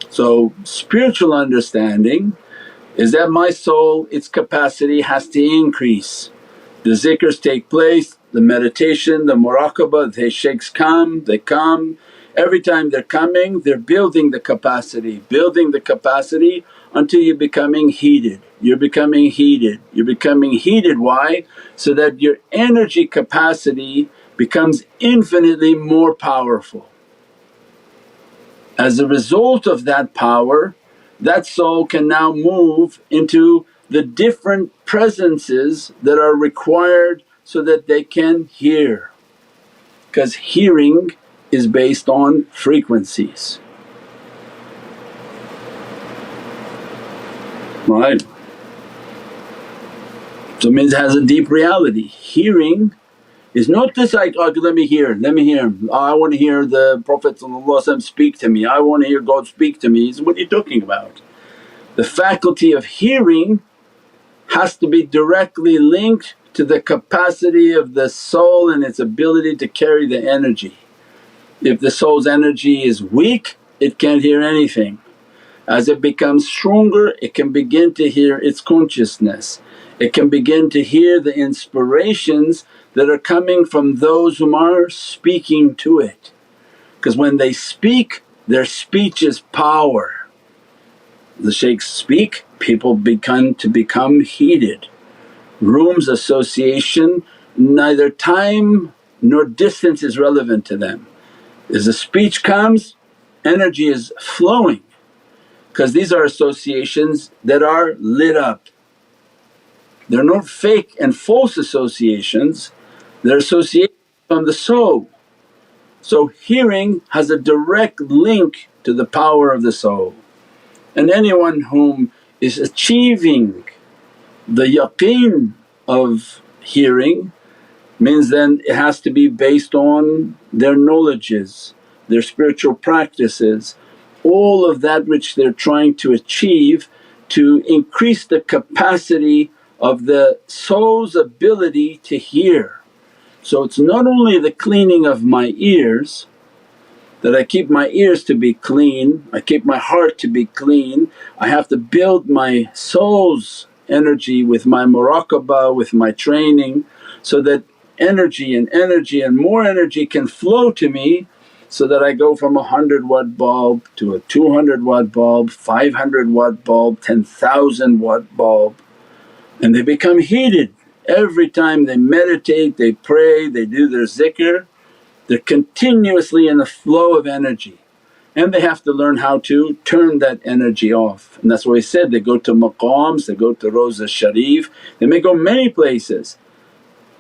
So spiritual understanding is that my soul, its capacity has to increase. The zikrs take place, the meditation, the muraqabah, the shaykhs come, they come. Every time they're coming, they're building the capacity until you're becoming heated, you're becoming heated, you're becoming heated. Why? So that your energy capacity becomes infinitely more powerful. As a result of that power, that soul can now move into the different presences that are required so that they can hear, because hearing is based on frequencies, right? So it means it has a deep reality. Hearing is not just like, oh let me hear, I want to hear the Prophet speak to me, I want to hear God speak to me. What are you talking about? The faculty of hearing has to be directly linked to the capacity of the soul and its ability to carry the energy. If the soul's energy is weak, it can't hear anything. As it becomes stronger, it can begin to hear its consciousness. It can begin to hear the inspirations that are coming from those whom are speaking to it. Because when they speak, their speech is power. The shaykhs speak, people begin to become heated. rooms, association, neither time nor distance is relevant to them. As the speech comes, energy is flowing because these are associations that are lit up. They're not fake and false associations, they're associations from the soul. So hearing has a direct link to the power of the soul, and anyone whom is achieving the yaqeen of hearing means then it has to be based on their knowledges, their spiritual practices, all of that which they're trying to achieve to increase the capacity of the soul's ability to hear. So it's not only the cleaning of my ears, that I keep my ears to be clean, I keep my heart to be clean, I have to build my soul's energy with my muraqabah, with my training, so that energy and more energy can flow to me, so that I go from a 100 watt bulb to a 200 watt bulb, 500 watt bulb, 10,000 watt bulb, and they become heated. Every time they meditate, they pray, they do their zikr, they're continuously in a flow of energy, and they have to learn how to turn that energy off. And that's why he said they go to maqams, they go to Rawza Sharif, they may go many places,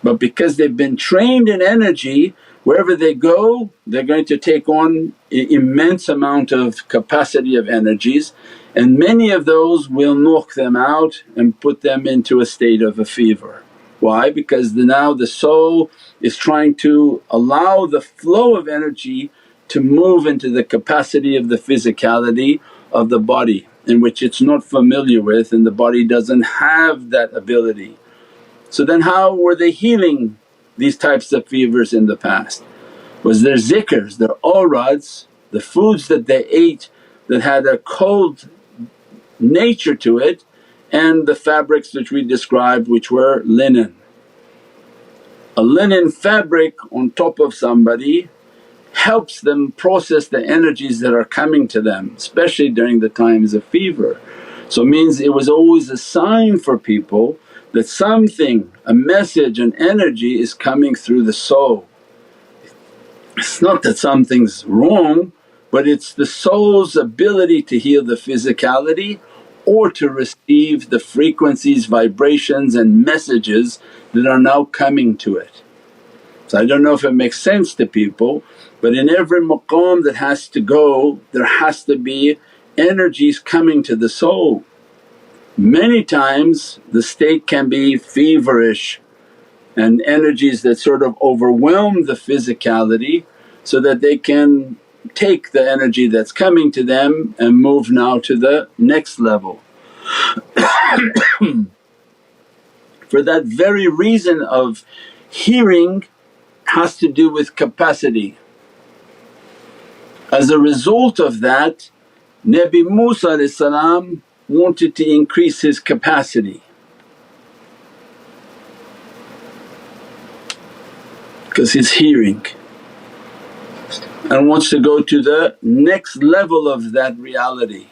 but because they've been trained in energy, wherever they go they're going to take on immense amount of capacity of energies, and many of those will knock them out and put them into a state of a fever. Why? Because now the soul is trying to allow the flow of energy to move into the capacity of the physicality of the body, in which it's not familiar with and the body doesn't have that ability. So then how were they healing these types of fevers in the past? Was their zikrs, their awrads, the foods that they ate that had a cold nature to it, and the fabrics which we described which were linen. A linen fabric on top of somebody helps them process the energies that are coming to them, especially during the times of fever. So it means it was always a sign for people that something, a message, an energy is coming through the soul. It's not that something's wrong, but it's the soul's ability to heal the physicality or to receive the frequencies, vibrations and messages that are now coming to it. So I don't know if it makes sense to people, but in every maqam that has to go there has to be energies coming to the soul. Many times the state can be feverish and energies that sort of overwhelm the physicality, so that they can take the energy that's coming to them and move now to the next level. For that very reason of hearing has to do with capacity. As a result of that, Nabi Musa wanted to increase his capacity because he's hearing and wants to go to the next level of that reality.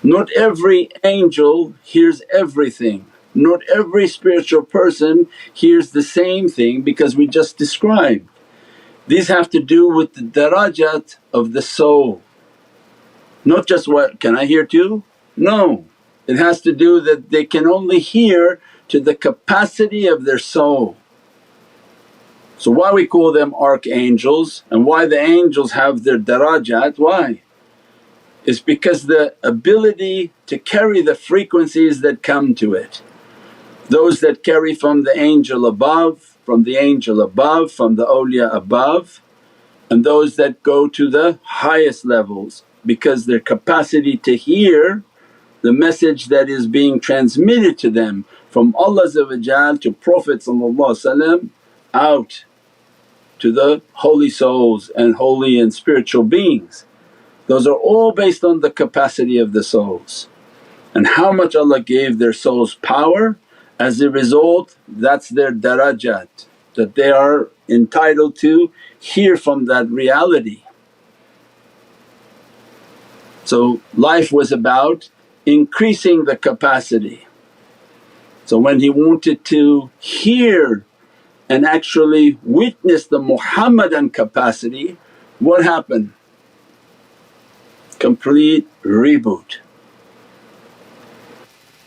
Not every angel hears everything, not every spiritual person hears the same thing because we just described. These have to do with the darajat of the soul, not just what, can I hear too? No, it has to do that they can only hear to the capacity of their soul. So why we call them archangels and why the angels have their darajat, why? It's because the ability to carry the frequencies that come to it. Those that carry from the angel above, from the angel above, from the awliya above, and those that go to the highest levels because their capacity to hear the message that is being transmitted to them from Allah to Prophet out to the holy souls and holy and spiritual beings. Those are all based on the capacity of the souls and how much Allah gave their souls power. As a result, that's their darajat, that they are entitled to hear from that reality. So life was about increasing the capacity. So when he wanted to hear and actually witness the Muhammadan capacity, what happened? Complete reboot.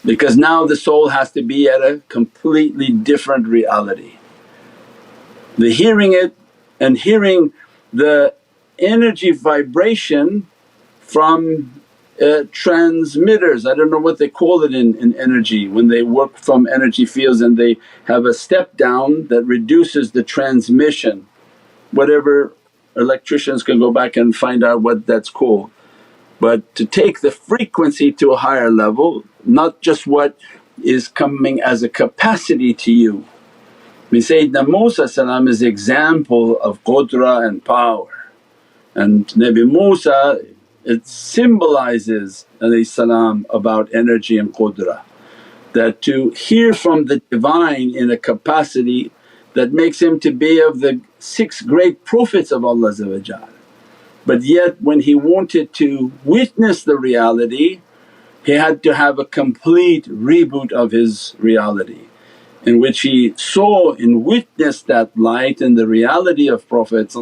Because now the soul has to be at a completely different reality. The hearing it and hearing the energy vibration from transmitters, I don't know what they call it in energy, when they work from energy fields and they have a step down that reduces the transmission, whatever, electricians can go back and find out what that's called. But to take the frequency to a higher level, not just what is coming as a capacity to you. I mean Sayyidina Musa is the example of qudra and power, and Nabi Musa, it symbolizes about energy and qudra, that to hear from the Divine in a capacity that makes him to be of the 6 great prophets of Allah. But yet when he wanted to witness the reality, he had to have a complete reboot of his reality, in which he saw and witnessed that light and the reality of Prophet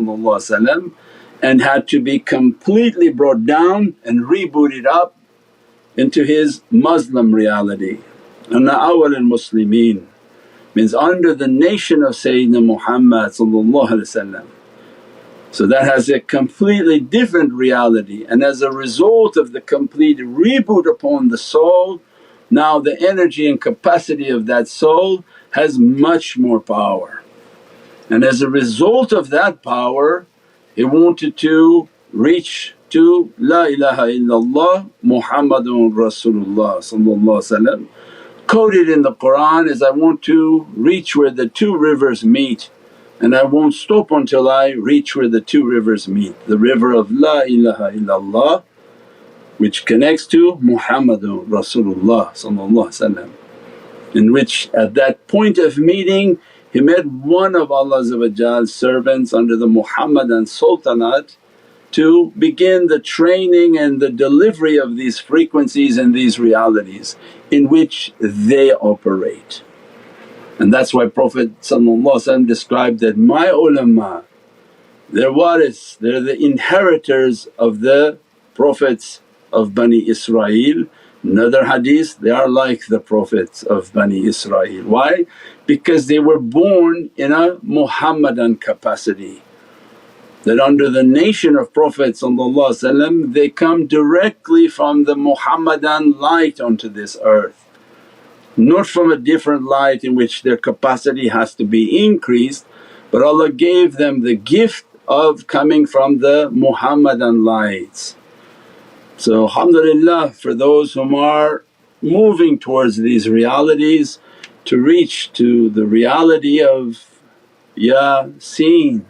and had to be completely brought down and rebooted up into his Muslim reality. Anna awwal al-Muslimeen means under the nation of Sayyidina Muhammad. So that has a completely different reality, and as a result of the complete reboot upon the soul, now the energy and capacity of that soul has much more power. And as a result of that power, he wanted to reach to La ilaha illallah Muhammadun Rasulullah. Quoted in the Qur'an is, I want to reach where the 2 rivers meet, and I won't stop until I reach where the 2 rivers meet. The river of La ilaha illallah which connects to Muhammadun Rasulullah, in which at that point of meeting he met one of Allah's servants under the Muhammadan Sultanate to begin the training and the delivery of these frequencies and these realities in which they operate. And that's why Prophet described that, my ulama, they're waris, they're the inheritors of the Prophets of Bani Israel. Another hadith, they are like the Prophets of Bani Israel. Why? Because they were born in a Muhammadan capacity, that under the nation of Prophet they come directly from the Muhammadan light onto this earth, not from a different light in which their capacity has to be increased, but Allah gave them the gift of coming from the Muhammadan lights. So alhamdulillah for those whom are moving towards these realities to reach to the reality of Yasin,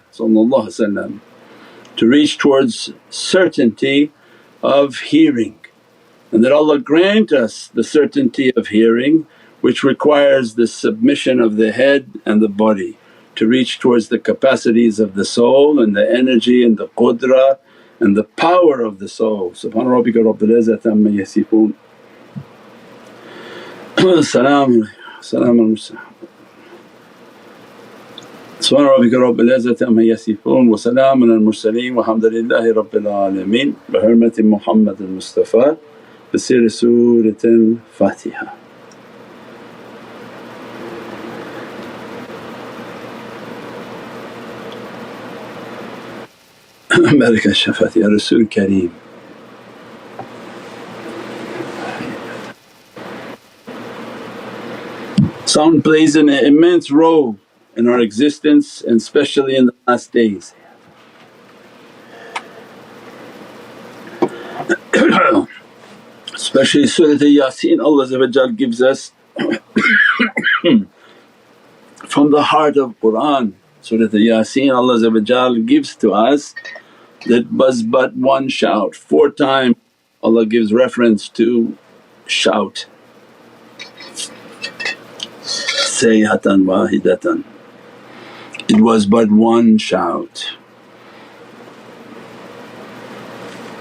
to reach towards certainty of hearing, and that Allah grant us the certainty of hearing which requires the submission of the head and the body, to reach towards the capacities of the soul and the energy and the qudra and the power of the soul. Subhana rabbika rabbil izzati amma yasifoon. Salaamun al-mursalin. Subhana rabbika rabbil izzati amma yasifoon wa salaamun al-mursalin walhamdulillahi rabbil alameen. Bi hurmati Muhammad al-Mustafa bi sirri Surat al-Fatiha. Baraka Shafati Ya Rasul Kareem. Sound plays an immense role in our existence, and especially in the last days. Especially Surah Yasin, Allah gives us from the heart of Qur'an. Surah Yasin, Allah gives to us that was but one shout. 4 times Allah gives reference to shout, sayhatan wahidatan. It was but one shout.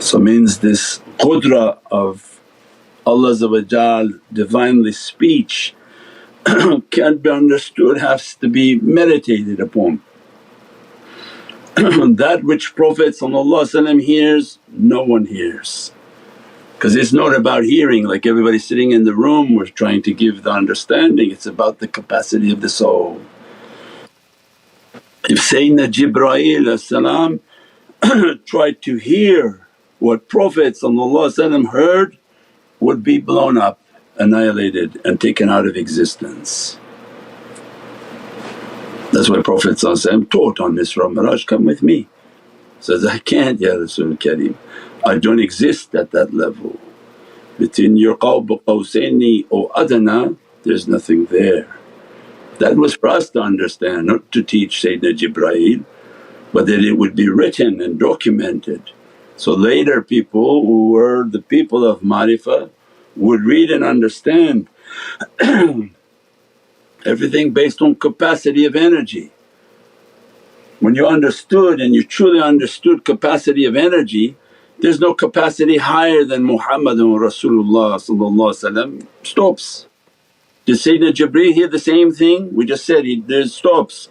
So means this qudra of Allah Divinely speech can't be understood, has to be meditated upon. That which Prophet hears, no one hears. Because it's not about hearing like everybody sitting in the room, we're trying to give the understanding, it's about the capacity of the soul. If Sayyidina Jibreel tried to hear what Prophet heard, would be blown up, annihilated and taken out of existence. That's why Prophet taught on Isra Miraj, "Come with me." Says, "I can't ya Rasul Kareem, I don't exist at that level. Between your Qawb Qawsaini or Adana there's nothing there." That was for us to understand, not to teach Sayyidina Jibreel, but that it would be written and documented. So later people who were the people of Marifah would read and understand everything based on capacity of energy. When you understood and you truly understood capacity of energy, there's no capacity higher than Muhammadun Rasulullah stops. Did Sayyidina Jibreel hear the same thing? We just said there's stops.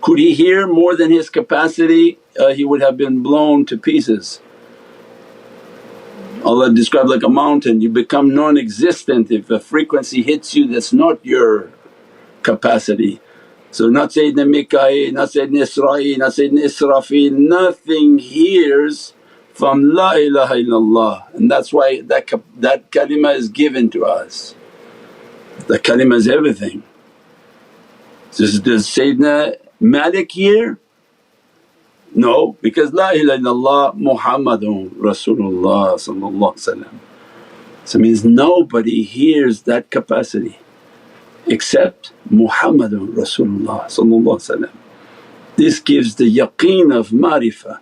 Could he hear more than his capacity? He would have been blown to pieces. Allah described like a mountain, you become non-existent if a frequency hits you that's not your capacity. So not Sayyidina Mikail, not Sayyidina Isra'il, not Sayyidina Israfil, nothing hears from La ilaha illallah, and that's why that kalima is given to us. The kalima is everything. Does Sayyidina Malik hear? No, because La ilaha illallah Muhammadun Rasulullah. So it means nobody hears that capacity except Muhammadun Rasulullah. This gives the yaqeen of marifah.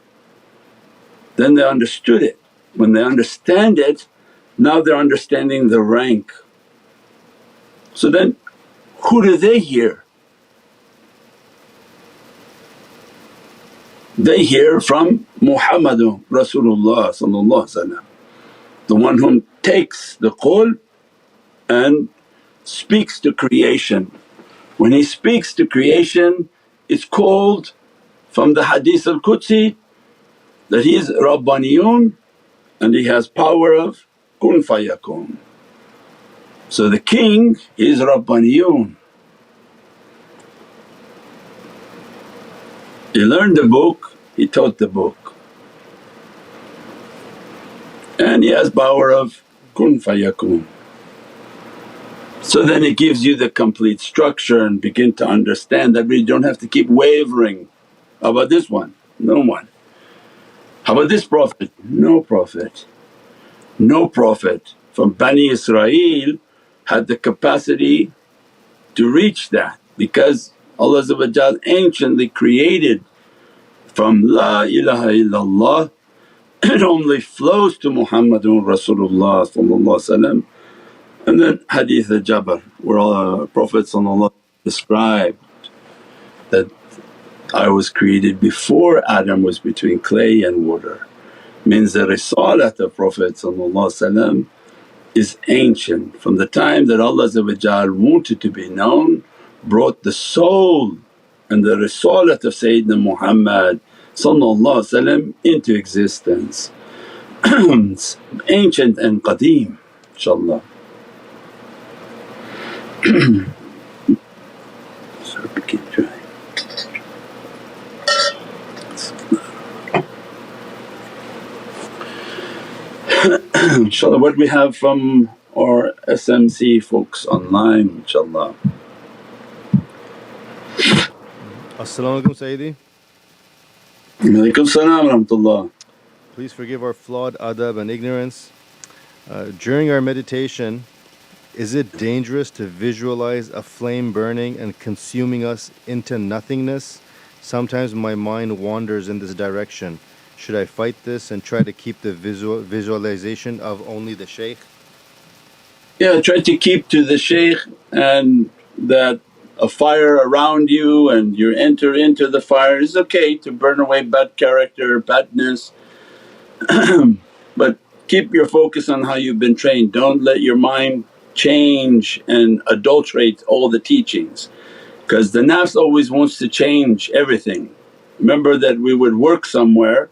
Then they understood it. When they understand it, now they're understanding the rank. So then who do they hear? They hear from Muhammadun Rasulullah, the one whom takes the qawl and speaks to creation. When he speaks to creation, it's called from the Hadith al-Qudsi that he is Rabbaniyun and he has power of kun fayakun. So the king is Rabbaniyun. He learned the book, he taught the book, and he has power of kun fayakun. So then it gives you the complete structure and begin to understand that we don't have to keep wavering. How about this one? No one. How about this Prophet? No Prophet. No Prophet from Bani Israel had the capacity to reach that, because Allah anciently created from La ilaha illallah it only flows to Muhammadun Rasulullah. And then Hadith al-Jabr where Prophet described that I was created before Adam was between clay and water. Means the risalat of Prophet is ancient. From the time that Allah wanted to be known, brought the soul and the risalat of Sayyidina Muhammad into existence. It's ancient and qadeem, inshaAllah. So we keep trying. InshaAllah, what we have from our SMC folks online, inshaAllah. As-salamu alaykum Sayyidi. Walaikum salam wa rahmatullah. Please forgive our flawed adab and ignorance. During our meditation, is it dangerous to visualize a flame burning and consuming us into nothingness? Sometimes my mind wanders in this direction. Should I fight this and try to keep the visualization of only the Shaykh? Yeah, try to keep to the Shaykh and that a fire around you and you enter into the fire is okay to burn away bad character, badness but keep your focus on how you've been trained. Don't let your mind change and adulterate all the teachings, because the nafs always wants to change everything. Remember that we would work somewhere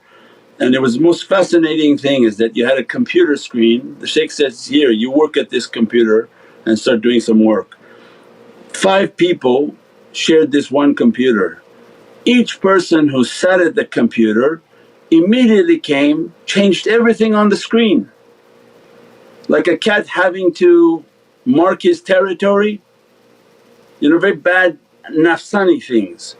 and it was the most fascinating thing is that you had a computer screen. The shaykh says, here you work at this computer and start doing some work. 5 people shared this one computer. Each person who sat at the computer immediately came, changed everything on the screen. Like a cat having to mark his territory, very bad nafsani things.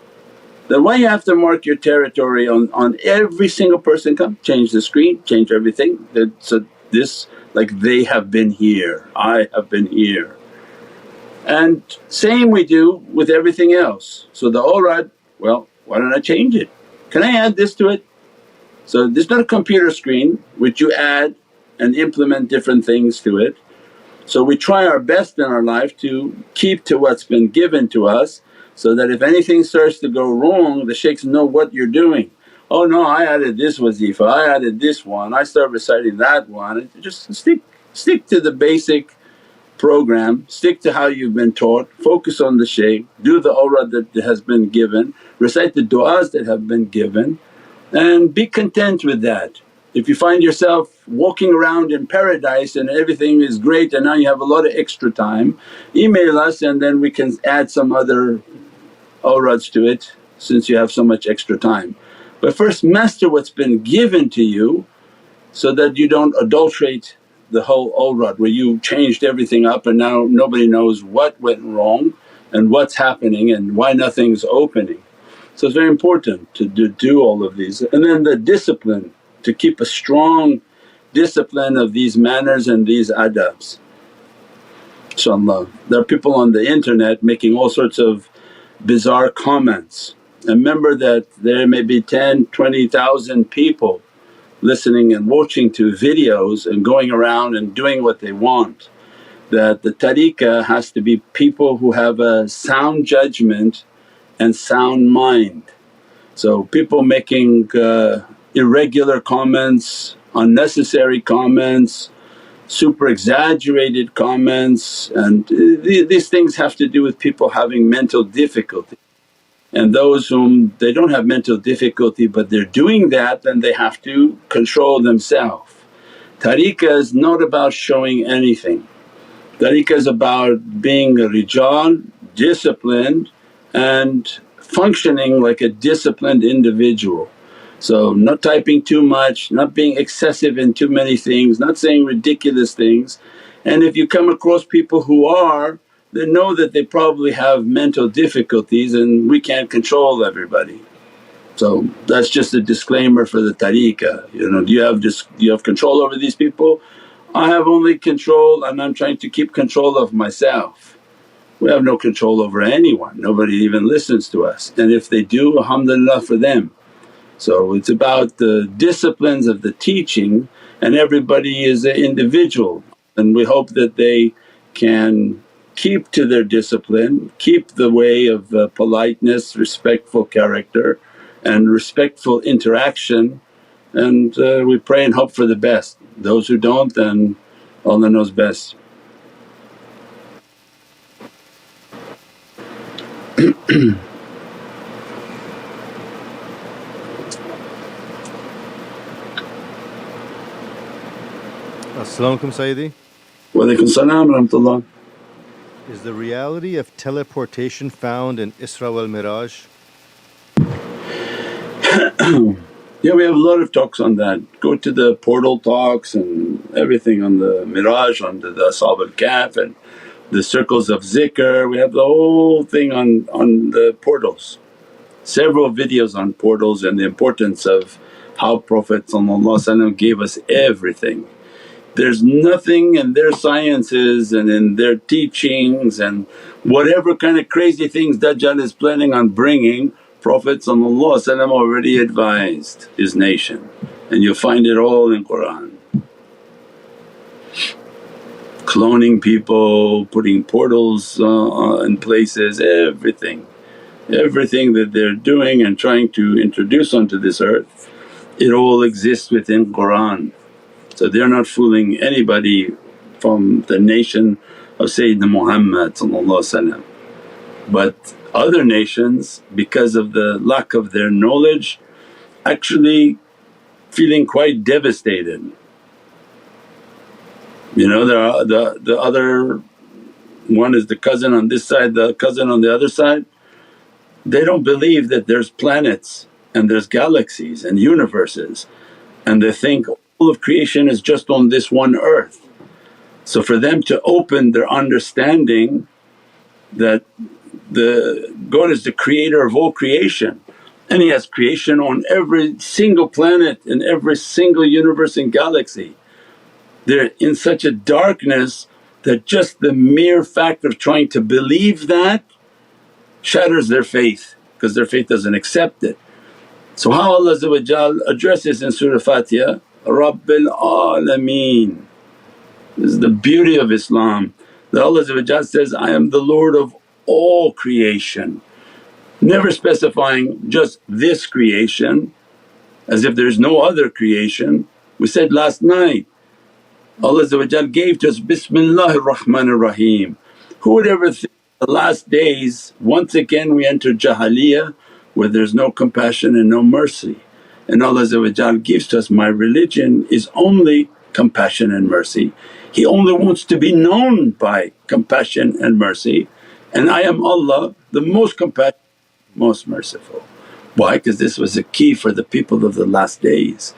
Then why you have to mark your territory on every single person come, change the screen, change everything. So this like they have been here, I have been here. And same we do with everything else. So the awrad, well why don't I change it? Can I add this to it? So there's not a computer screen which you add and implement different things to it. So we try our best in our life to keep to what's been given to us, so that if anything starts to go wrong the shaykhs know what you're doing. Oh no, I added this wazifa, I added this one, I start reciting that one. Just stick to the basic program, stick to how you've been taught, focus on the shaykh, do the awrad that has been given, recite the du'as that have been given, and be content with that. If you find yourself walking around in paradise and everything is great and now you have a lot of extra time, email us and then we can add some other awrads to it since you have so much extra time. But first master what's been given to you so that you don't adulterate the whole awrad where you changed everything up and now nobody knows what went wrong and what's happening and why nothing's opening. So it's very important to do all of these. And then the discipline, to keep a strong discipline of these manners and these adabs. InshaAllah. There are people on the internet making all sorts of bizarre comments, and remember that there may be 10,000-20,000 people listening and watching to videos and going around and doing what they want. That the tariqah has to be people who have a sound judgment and sound mind. So people making irregular comments, unnecessary comments, super exaggerated comments, and these things have to do with people having mental difficulty. And those whom they don't have mental difficulty but they're doing that, then they have to control themselves. Tariqah is not about showing anything. Tariqah is about being a rijal, disciplined and functioning like a disciplined individual. So not typing too much, not being excessive in too many things, not saying ridiculous things. And if you come across people who are, then know that they probably have mental difficulties and we can't control everybody. So that's just a disclaimer for the tariqah. Do you have control over these people? I have only control and I'm trying to keep control of myself. We have no control over anyone, nobody even listens to us, and if they do, alhamdulillah for them. So it's about the disciplines of the teaching, and everybody is an individual, and we hope that they can keep to their discipline, keep the way of politeness, respectful character and respectful interaction, and we pray and hope for the best. Those who don't, then Allah knows best. As-salamu alaykum Sayyidi. Wa alaykum salam wa rahmatullah. Is the reality of teleportation found in Isra wal Miraj? Yeah, we have a lot of talks on that. Go to the portal talks and everything on the Miraj, on the Ashab al-Kahf and the circles of Zikr. We have the whole thing on the portals. Several videos on portals and the importance of how Prophet gave us everything. There's nothing in their sciences and in their teachings and whatever kind of crazy things Dajjal is planning on bringing, Prophet already advised his nation, and you'll find it all in Qur'an. Cloning people, putting portals in places, everything that they're doing and trying to introduce onto this earth, it all exists within Qur'an. So they're not fooling anybody from the nation of Sayyidina Muhammad. But other nations, because of the lack of their knowledge, actually feeling quite devastated. You know, the other one is the cousin on this side, the cousin on the other side. They don't believe that there's planets and there's galaxies and universes, and they think all of creation is just on this one earth. So for them to open their understanding that the God is the creator of all creation and He has creation on every single planet and every single universe and galaxy. They're in such a darkness that just the mere fact of trying to believe that shatters their faith, because their faith doesn't accept it. So how Allah addresses in Surah Fatiha, Rabbil Alameen. This is the beauty of Islam, that Allah says, I am the Lord of all creation, never specifying just this creation as if there's no other creation. We said last night, Allah gave to us, Bismillahir Rahmanir Rahim. Who would ever think the last days once again we enter Jahiliyyah where there's no compassion and no mercy, and Allah gives to us, my religion is only compassion and mercy. He only wants to be known by compassion and mercy, and I am Allah, the most compassionate, most merciful. Why? Because this was a key for the people of the last days,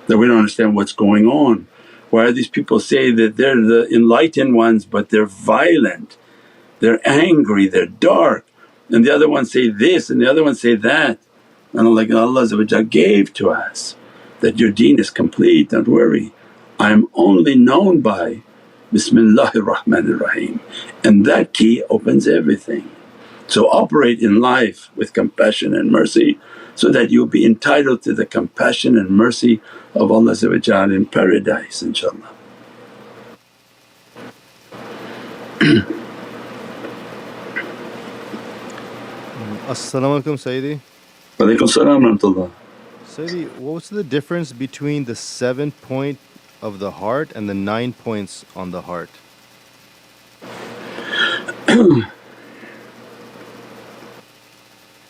that we don't understand what's going on. Why these people say that they're the enlightened ones but they're violent, they're angry, they're dark, and the other ones say this and the other ones say that. And Allah gave to us that your deen is complete, don't worry, I am only known by Bismillahir Rahmanir Rahim, and that key opens everything. So operate in life with compassion and mercy so that you'll be entitled to the compassion and mercy of Allah in paradise, inshaAllah. As-salamu alaykum Sayyidi. Walaikum salam wa rahmatullah. Sayyidi, what's the difference between the 7 point of the heart and the 9 points on the heart?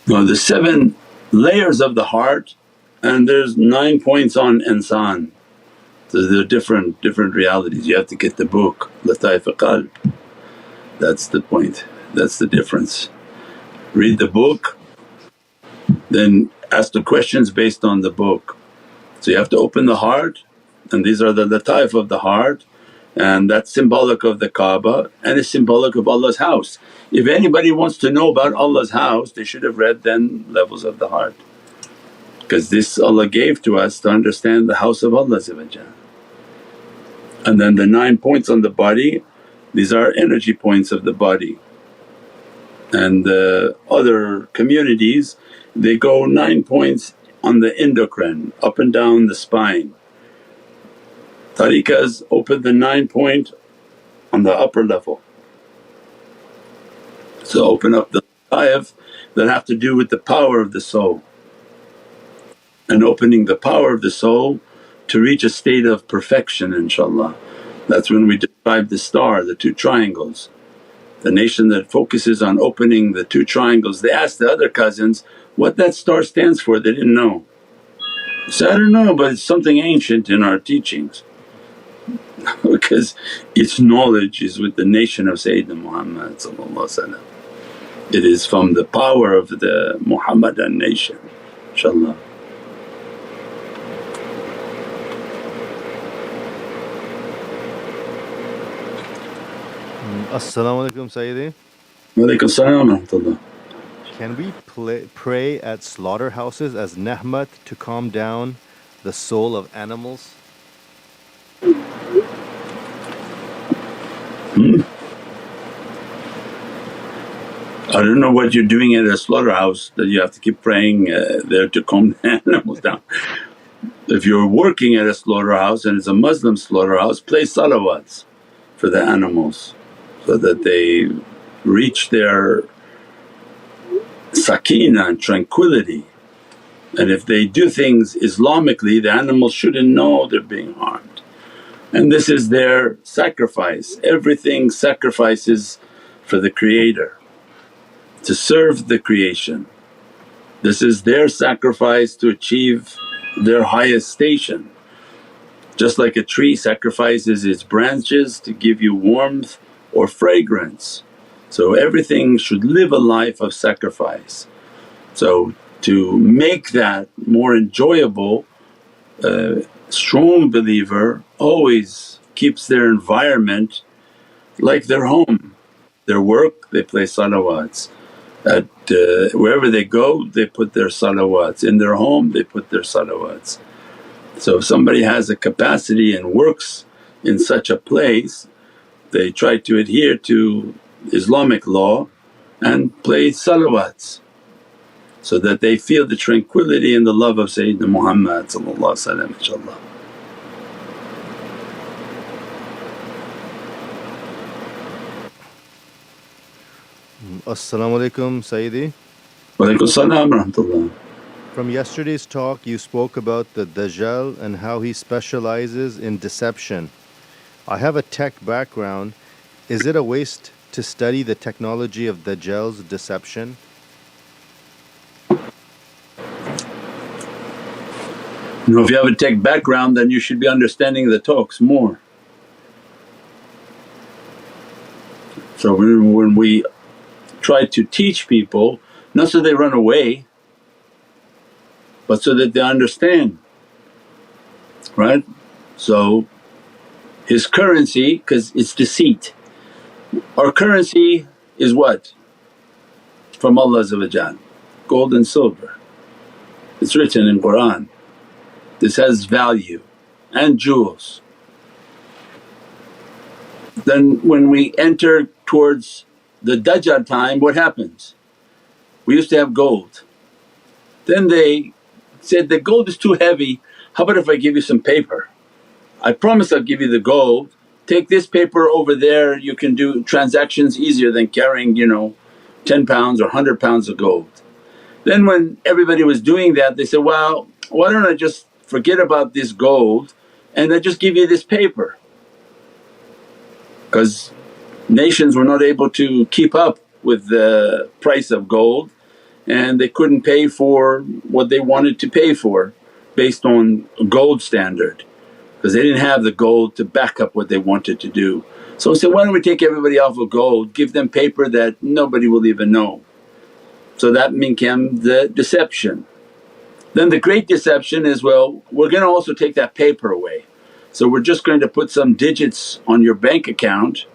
No, the 7 layers of the heart and there's 9 points on insan. So they're different realities. You have to get the book, Lataif al-Qalb. That's the point, that's the difference. Read the book, then ask the questions based on the book. So you have to open the heart, and these are the lataif of the heart, and that's symbolic of the Kaaba and it's symbolic of Allah's house. If anybody wants to know about Allah's house, they should have read then levels of the heart, because this Allah gave to us to understand the house of Allah. And then the 9 points on the body, these are energy points of the body. And the other communities, they go 9 points on the endocrine, up and down the spine. Tariqas open the 9 point on the upper level. So open up the lataif that have to do with the power of the soul, and opening the power of the soul to reach a state of perfection, inshaAllah. That's when we describe the star, the 2 triangles. The nation that focuses on opening the 2 triangles, they asked the other cousins what that star stands for, they didn't know. They said, I don't know, but it's something ancient in our teachings. Because its knowledge is with the nation of Sayyidina Muhammad. It is from the power of the Muhammadan nation, inshaAllah. As-salamu alaykum Sayyidi. Walaikum salam wa rahmatullah. Can we pray at slaughterhouses as nahmat to calm down the soul of animals? I don't know what you're doing at a slaughterhouse that you have to keep praying there to calm the animals down. If you're working at a slaughterhouse and it's a Muslim slaughterhouse, play salawats for the animals so that they reach their sakina and tranquility. And if they do things Islamically, the animals shouldn't know they're being harmed. And this is their sacrifice, everything sacrifices for the Creator, to serve the creation. This is their sacrifice to achieve their highest station. Just like a tree sacrifices its branches to give you warmth or fragrance. So everything should live a life of sacrifice. So to make that more enjoyable, a strong believer always keeps their environment like their home. Their work they play salawats, at wherever they go they put their salawats, in their home they put their salawats. So if somebody has a capacity and works in such a place, they try to adhere to Islamic law and play salawats so that they feel the tranquility and the love of Sayyidina Muhammad inshaAllah. As-salamu alaykum Sayyidi. Wa alaykum salam wa rahmatullah. From yesterday's talk you spoke about the Dajjal and how he specializes in deception. I have a tech background. Is it a waste to study the technology of Dajjal's deception? No, if you have a tech background then you should be understanding the talks more. So when we try to teach people, not so they run away but so that they understand, right? So his currency, because it's deceit. Our currency is what? From Allah, gold and silver. It's written in Qur'an. This has value and jewels. Then when we enter towards the Dajjal time, what happens? We used to have gold. Then they said, the gold is too heavy, how about if I give you some paper? I promise I'll give you the gold, take this paper over there, you can do transactions easier than carrying 10 pounds or 100 pounds of gold. Then when everybody was doing that they said, well why don't I just forget about this gold and I just give you this paper, because nations were not able to keep up with the price of gold and they couldn't pay for what they wanted to pay for based on gold standard, because they didn't have the gold to back up what they wanted to do. So I said, why don't we take everybody off of gold, give them paper that nobody will even know. So that became the deception. Then the great deception is, well we're going to also take that paper away. So we're just going to put some digits on your bank account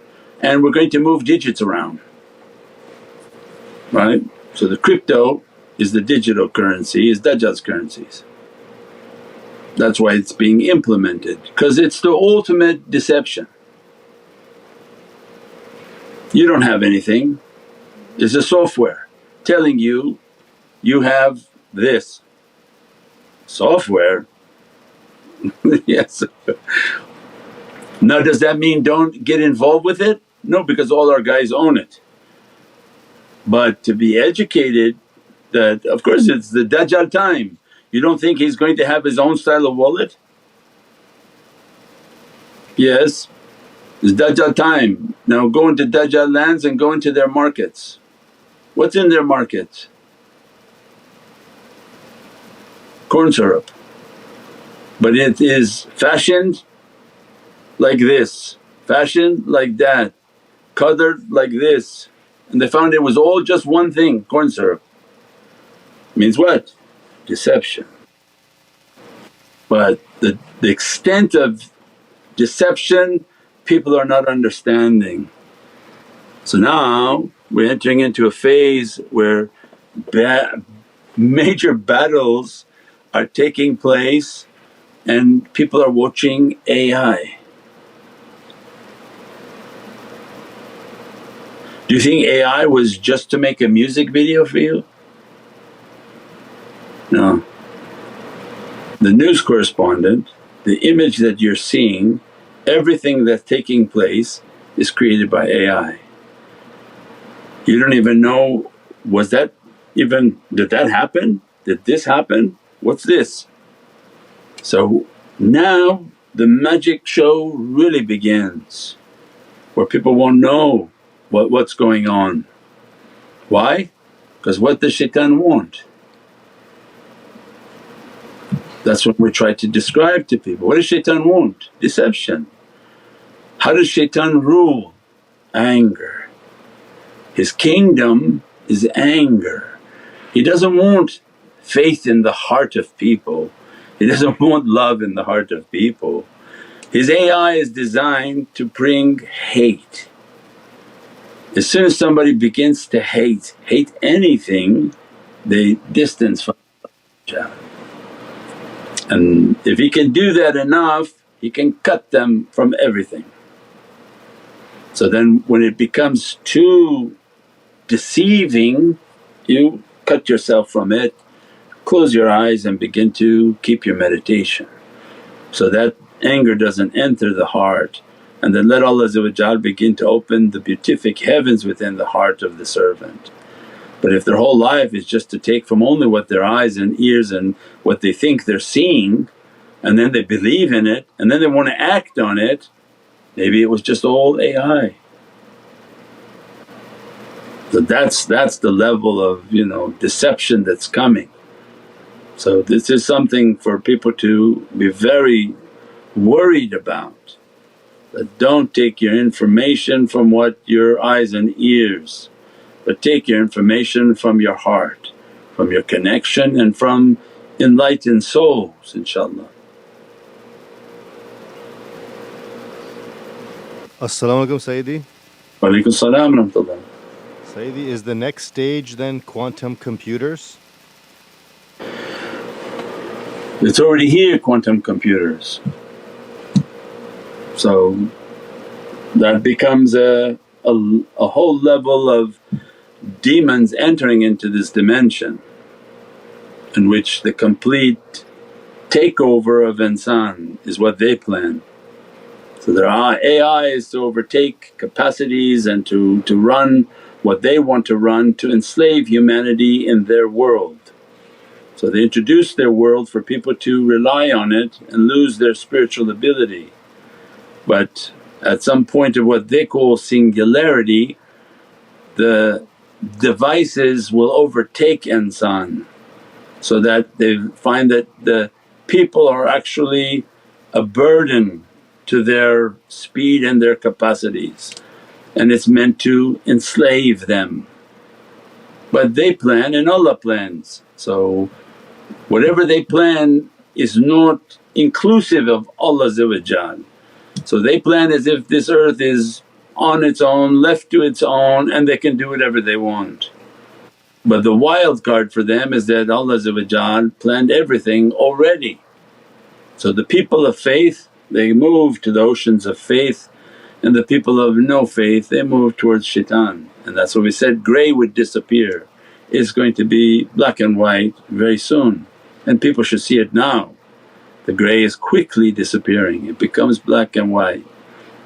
and we're going to move digits around, right? So the crypto is the digital currency, is Dajjal's currencies. That's why it's being implemented, because it's the ultimate deception. You don't have anything, it's a software telling you, you have this. Software? Yes. Now does that mean don't get involved with it? No, because all our guys own it. But to be educated that of course it's the Dajjal time, you don't think he's going to have his own style of wallet? Yes, it's Dajjal time. Now go into Dajjal lands and go into their markets. What's in their markets? Corn syrup. But it is fashioned like this, fashioned like that, colored like this, and they found it was all just one thing, corn syrup. Means what? Deception. But the extent of deception people are not understanding. So now we're entering into a phase where major battles are taking place and people are watching AI. Do you think AI was just to make a music video for you? No. The news correspondent, the image that you're seeing, everything that's taking place is created by AI. You don't even know, was that even, did that happen? Did this happen? What's this? So now the magic show really begins, where people won't know what's going on. Why? Because what does shaitan want? That's what we try to describe to people. What does shaitan want? Deception. How does shaitan rule? Anger. His kingdom is anger. He doesn't want faith in the heart of people, he doesn't want love in the heart of people. His AI is designed to bring hate. As soon as somebody begins to hate anything, they distance from Allah. And if he can do that enough, he can cut them from everything. So then when it becomes too deceiving, you cut yourself from it, close your eyes and begin to keep your meditation, so that anger doesn't enter the heart, and then let Allah begin to open the beatific heavens within the heart of the servant. But if their whole life is just to take from only what their eyes and ears and what they think they're seeing, and then they believe in it and then they want to act on it, maybe it was just all AI. So that's the level of deception that's coming. So this is something for people to be very worried about, that don't take your information from what your eyes and ears, but take your information from your heart, from your connection and from enlightened souls, inshaAllah. As-salamu alaykum Sayyidi. Wa alaykum salam wa rahmatullah. Sayyidi, is the next stage then quantum computers? It's already here, quantum computers. So that becomes a whole level of demons entering into this dimension, in which the complete takeover of insan is what they plan. So their AI is to overtake capacities and to run what they want to run, to enslave humanity in their world. So they introduce their world for people to rely on it and lose their spiritual ability. But at some point of what they call singularity, the devices will overtake insan, so that they find that the people are actually a burden to their speed and their capacities, and it's meant to enslave them. But they plan and Allah plans, so whatever they plan is not inclusive of Allah. So they plan as if this earth is on its own, left to its own, and they can do whatever they want. But the wild card for them is that Allah planned everything already. So the people of faith, they move to the oceans of faith, and the people of no faith, they move towards shaitan. And that's what we said, grey would disappear. It's going to be black and white very soon, and people should see it now. The grey is quickly disappearing, it becomes black and white.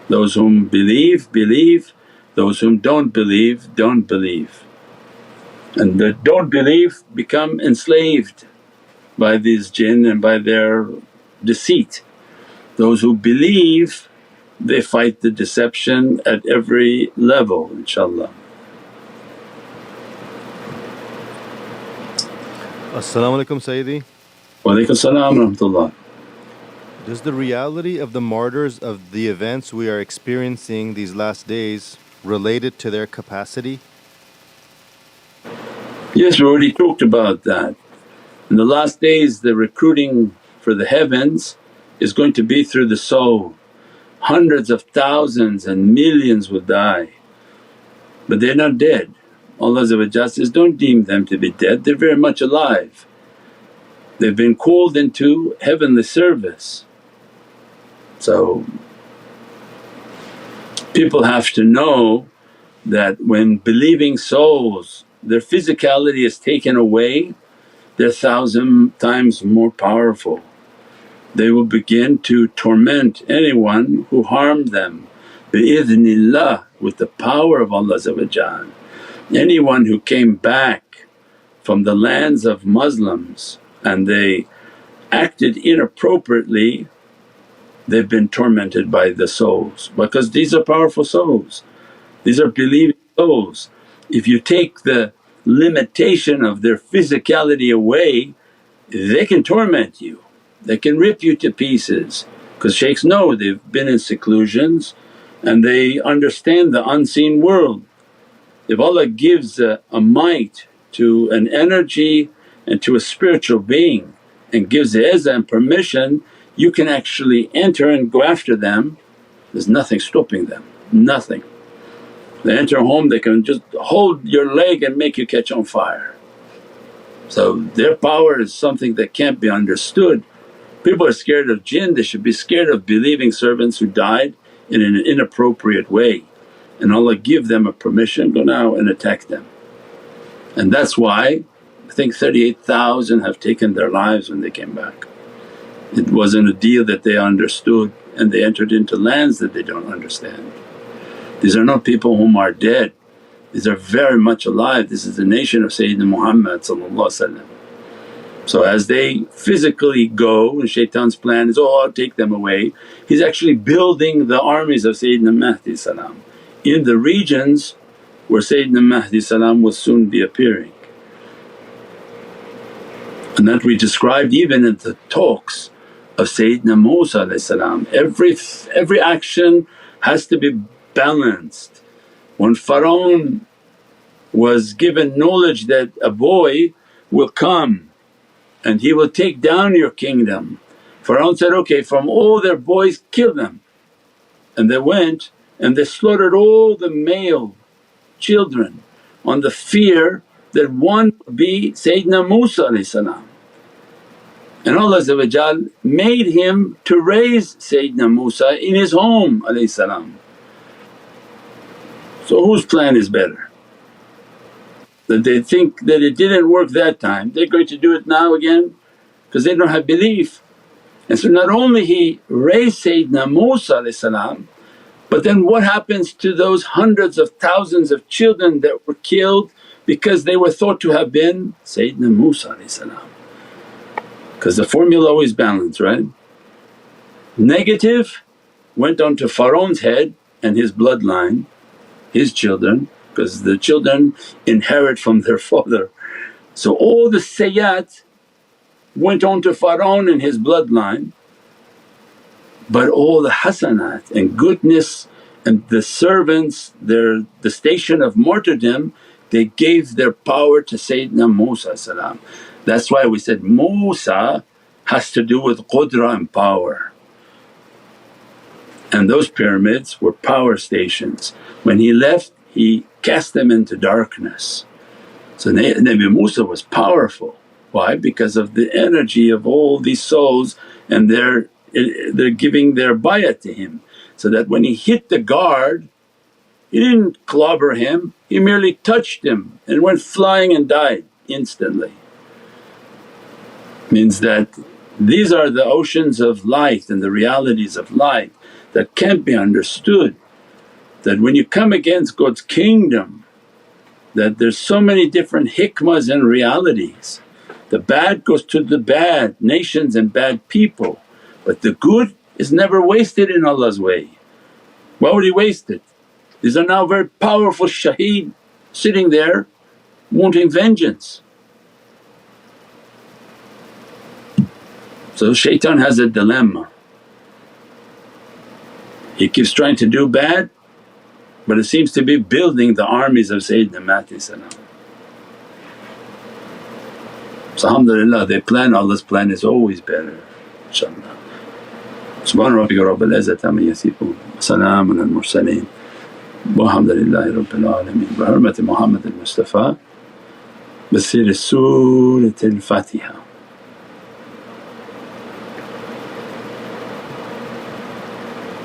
Those whom believe, believe; those whom don't believe, don't believe. And the don't believe become enslaved by these jinn and by their deceit. Those who believe, they fight the deception at every level, inshaAllah. As-salamu alaykum Sayyidi. Wa alaykum salam wa rahmatullah. Does the reality of the martyrs of the events we are experiencing these last days related to their capacity? Yes, we already talked about that. In the last days the recruiting for the heavens is going to be through the soul. Hundreds of thousands and millions will die, but they're not dead. Allah says, don't deem them to be dead, they're very much alive. They've been called into heavenly service. So people have to know that when believing souls, their physicality is taken away, they're 1,000 times more powerful. They will begin to torment anyone who harmed them bi-idhnillah, with the power of Allah. Anyone who came back from the lands of Muslims and they acted inappropriately, they've been tormented by the souls, because these are powerful souls, these are believing souls. If you take the limitation of their physicality away, they can torment you, they can rip you to pieces, because shaykhs know, they've been in seclusions and they understand the unseen world. If Allah gives a might to an energy and to a spiritual being and gives the izzah and permission, you can actually enter and go after them, there's nothing stopping them, nothing. They enter home, they can just hold your leg and make you catch on fire. So their power is something that can't be understood. People are scared of jinn, they should be scared of believing servants who died in an inappropriate way, and Allah give them a permission, go now and attack them. And that's why I think 38,000 have taken their lives when they came back. It wasn't a deal that they understood, and they entered into lands that they don't understand. These are not people whom are dead, these are very much alive. This is the nation of Sayyidina Muhammad. So as they physically go, and shaitan's plan is, oh I'll take them away, he's actually building the armies of Sayyidina Mahdi in the regions where Sayyidina Mahdi will soon be appearing. And that we described even in the talks of Sayyidina Musa. Every action has to be balanced. When Pharaoh was given knowledge that a boy will come and he will take down your kingdom, Pharaoh said, okay, from all their boys kill them. And they went and they slaughtered all the male children on the fear that one would be Sayyidina Musa. And Allah made him to raise Sayyidina Musa in his home. So whose plan is better? That they think that it didn't work that time, they're going to do it now again because they don't have belief. And so not only he raised Sayyidina Musa, but then what happens to those hundreds of thousands of children that were killed because they were thought to have been Sayyidina Musa? Because the formula always balanced, right? Negative went on to Pharaoh's head and his bloodline, his children, because the children inherit from their father. So all the sayyat went on to Pharaoh and his bloodline, but all the hasanat and goodness and the servants, the station of martyrdom, they gave their power to Sayyidina Musa. That's why we said Musa has to do with qudra and power, and those pyramids were power stations. When he left he cast them into darkness. So Nabi Musa was powerful. Why? Because of the energy of all these souls, and they're giving their bayat to him, so that when he hit the guard he didn't clobber him, he merely touched him and went flying and died instantly. Means that these are the oceans of light and the realities of light that can't be understood. That when you come against God's kingdom, that there's so many different hikmahs and realities. The bad goes to the bad nations and bad people, but the good is never wasted in Allah's way. Why would He waste it? These are now very powerful shaheed sitting there wanting vengeance. So shaitan has a dilemma. He keeps trying to do bad, but it seems to be building the armies of Sayyidina Mahdi. So alhamdulillah, they plan, Allah's plan is always better, inshaAllah. Subhana rabbika rabbil izzati amma yasifoon wa salaamun al mursaleen walhamdulillahi rabbil alameen. Bi hurmati Muhammad al-Mustafa bi siri Surat al-Fatiha.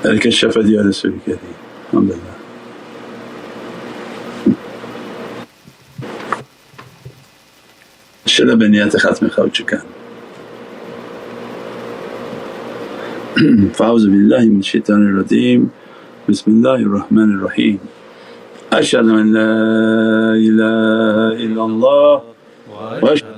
ذلك الشفا يا رسول الكريم. الحمد لله. شرب بنيات ختم خوش كان. فأعوذ بالله من الشيطان الرجيم. بسم الله الرحمن الرحيم. أشهد أن لا إله إلا الله وأشهد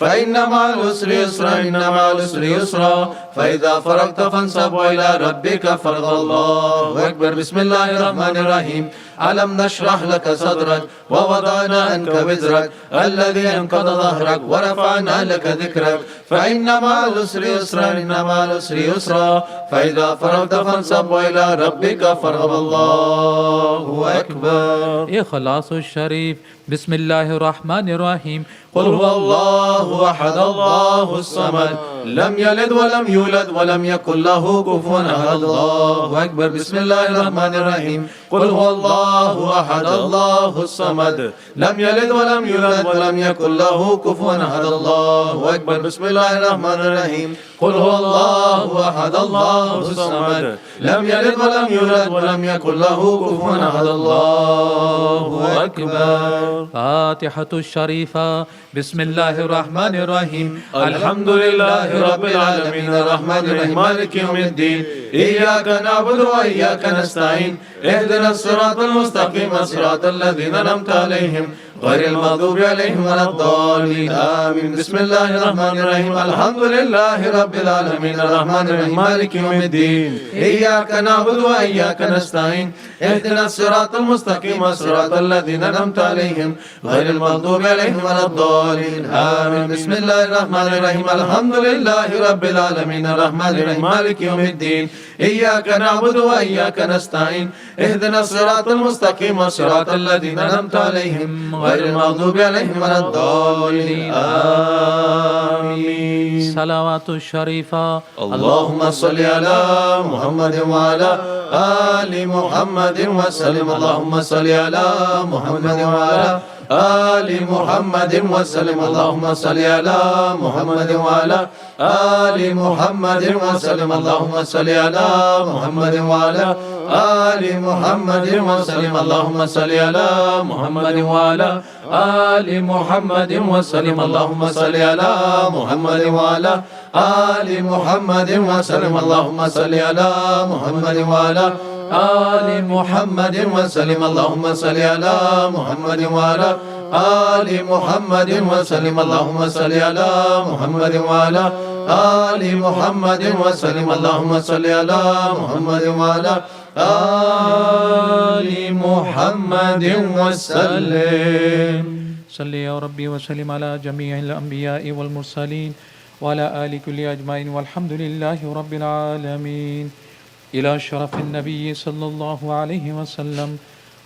فإن مع العسر يسرا إن مع العسر يسرا فإذا فرغت فانصب وإلى ربك فرغ. الله أكبر. بسم الله الرحمن الرحيم. ألم نشرح لك صدرك ووضعنا عنك وزرك الذي أنقض ظهرك ورفعنا لك ذكرك فإن مع العسر يسرا إن مع العسر يسرا فإذا فرغت فانصب وإلى ربك فارغب. الله أكبر. إخلاص الشريف. بسم الله الرحمن الرحيم. قل هو الله أحد الله الصمد لم يلد ولم يولد ولم يكن له كفوا أحد. الله أكبر. بسم الله الرحمن الرحيم. قل هو الله أحد الله الصمد لم يلد ولم يولد ولم يكن له كفوا أحد. الله أكبر. بسم الله الرحمن الرحيم. قل هو الله أحد الله الصمد لم يلد ولم يولد ولم يكن له كفوا أحد. الله أكبر. فاتحة الشريفة. بسم الله الرحمن الرحيم. الحمد لله رب العالمين الرحمن الرحيم مالك يوم الدين إياك نعبد وإياك نستعين اهدنا الصراط المستقيم صراط الذين أنعمت عليهم غير المغضوب عليهم ولا الضالين آمين. بسم الله الرحمن الرحيم. الحمد لله رب العالمين الرحمن الرحيم مالك يوم الدين إياك نعبد وإياك نستعين اهدنا الصراط المستقيم صراط الذين أنعمت عليهم غير المغضوب عليهم ولا الضالين آمين. بسم الله الرحمن الرحيم. الحمد لله رب العالمين الرحمن الرحيم مالك يوم الدين إياك نعبد وإياك نستعين اهدنا الصراط المستقيم صراط الذين أنعمت عليهم غير المغضوب عليهم ولا الضالين آمين. صلوات الشريفة. اللهم صل على محمد وعلى آل محمد وسلم. اللهم صل على محمد وعلى آل محمد وسلم. اللهم صل على محمد وعلى آل محمد وسلم. اللهم صل على محمد وعلى آل محمد وسلم. اللهم صل على محمد وعلى آل محمد وسلم. اللهم صل على محمد وعلى آل محمد وسلم. اللهم صل على محمد وعلى آل محمد وسلم. اللهم صل على محمد وعلى آل محمد وسلم. اللهم صل على محمد وعلى آل محمد وسلم. اللهم صل على محمد وعلى آل محمد وسلم. صل يا ربي وسلم على جميع الأنبياء والمرسلين وعلى آل كل أجمعين والحمد لله رب العالمين. إلى شرف النبي صلى الله عليه وسلم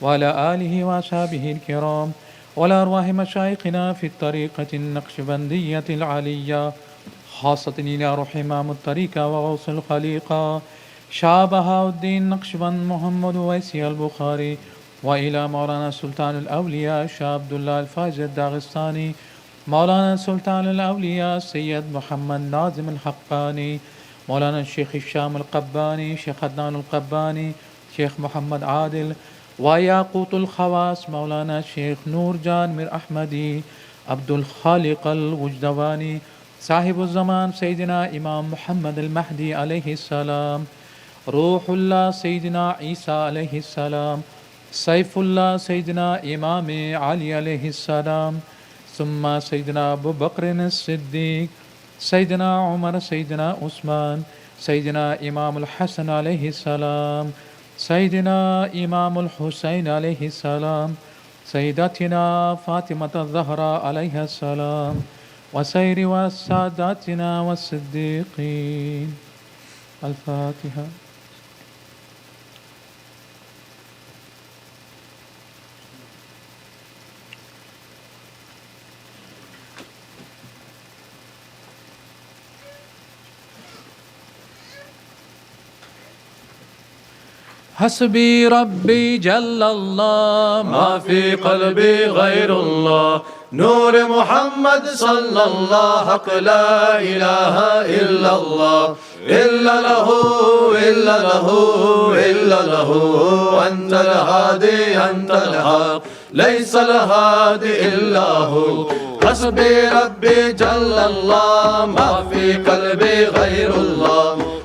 وعلى آله وأصحابه الكرام وعلى أرواح مشايخنا في الطريقة النقشبندية العالية خاصة إلى روح إمام الطريقة وغوث الخليقة شاه بهاء الدين نقشبند محمد ويسي البخاري وإلى مولانا سلطان الأولياء شاه عبد الله الفايز الداغستاني مولانا سلطان الأولياء سيد محمد ناظم الحقاني مولانا الشيخ الشام القباني شيخ عدنان القباني شيخ محمد عادل وياقوت الخواص مولانا شيخ نورجان مرأحمدي عبد الخالق الوجدواني صاحب الزمان سيدنا إمام محمد المهدي عليه السلام روح الله سيدنا عيسى عليه السلام سيف الله سيدنا إمام علي عليه السلام ثم سيدنا أبو بكر الصديق سيدنا عمر سيدنا عثمان سيدنا إمام الحسن عليه السلام سيدنا إمام الحسين عليه السلام سيدتنا فاطمة الزهراء عليها السلام وسير وساداتنا والصديقين. الفاتحة. حسبي ربي جل الله ما في قلبي غير الله نور محمد صلى الله حق لا إله إلا الله إلا له إلا له إلا له أنت الهادي أنت الحق ليس الهادي إلا هو. حسبي ربي جل الله ما في قلبي غير الله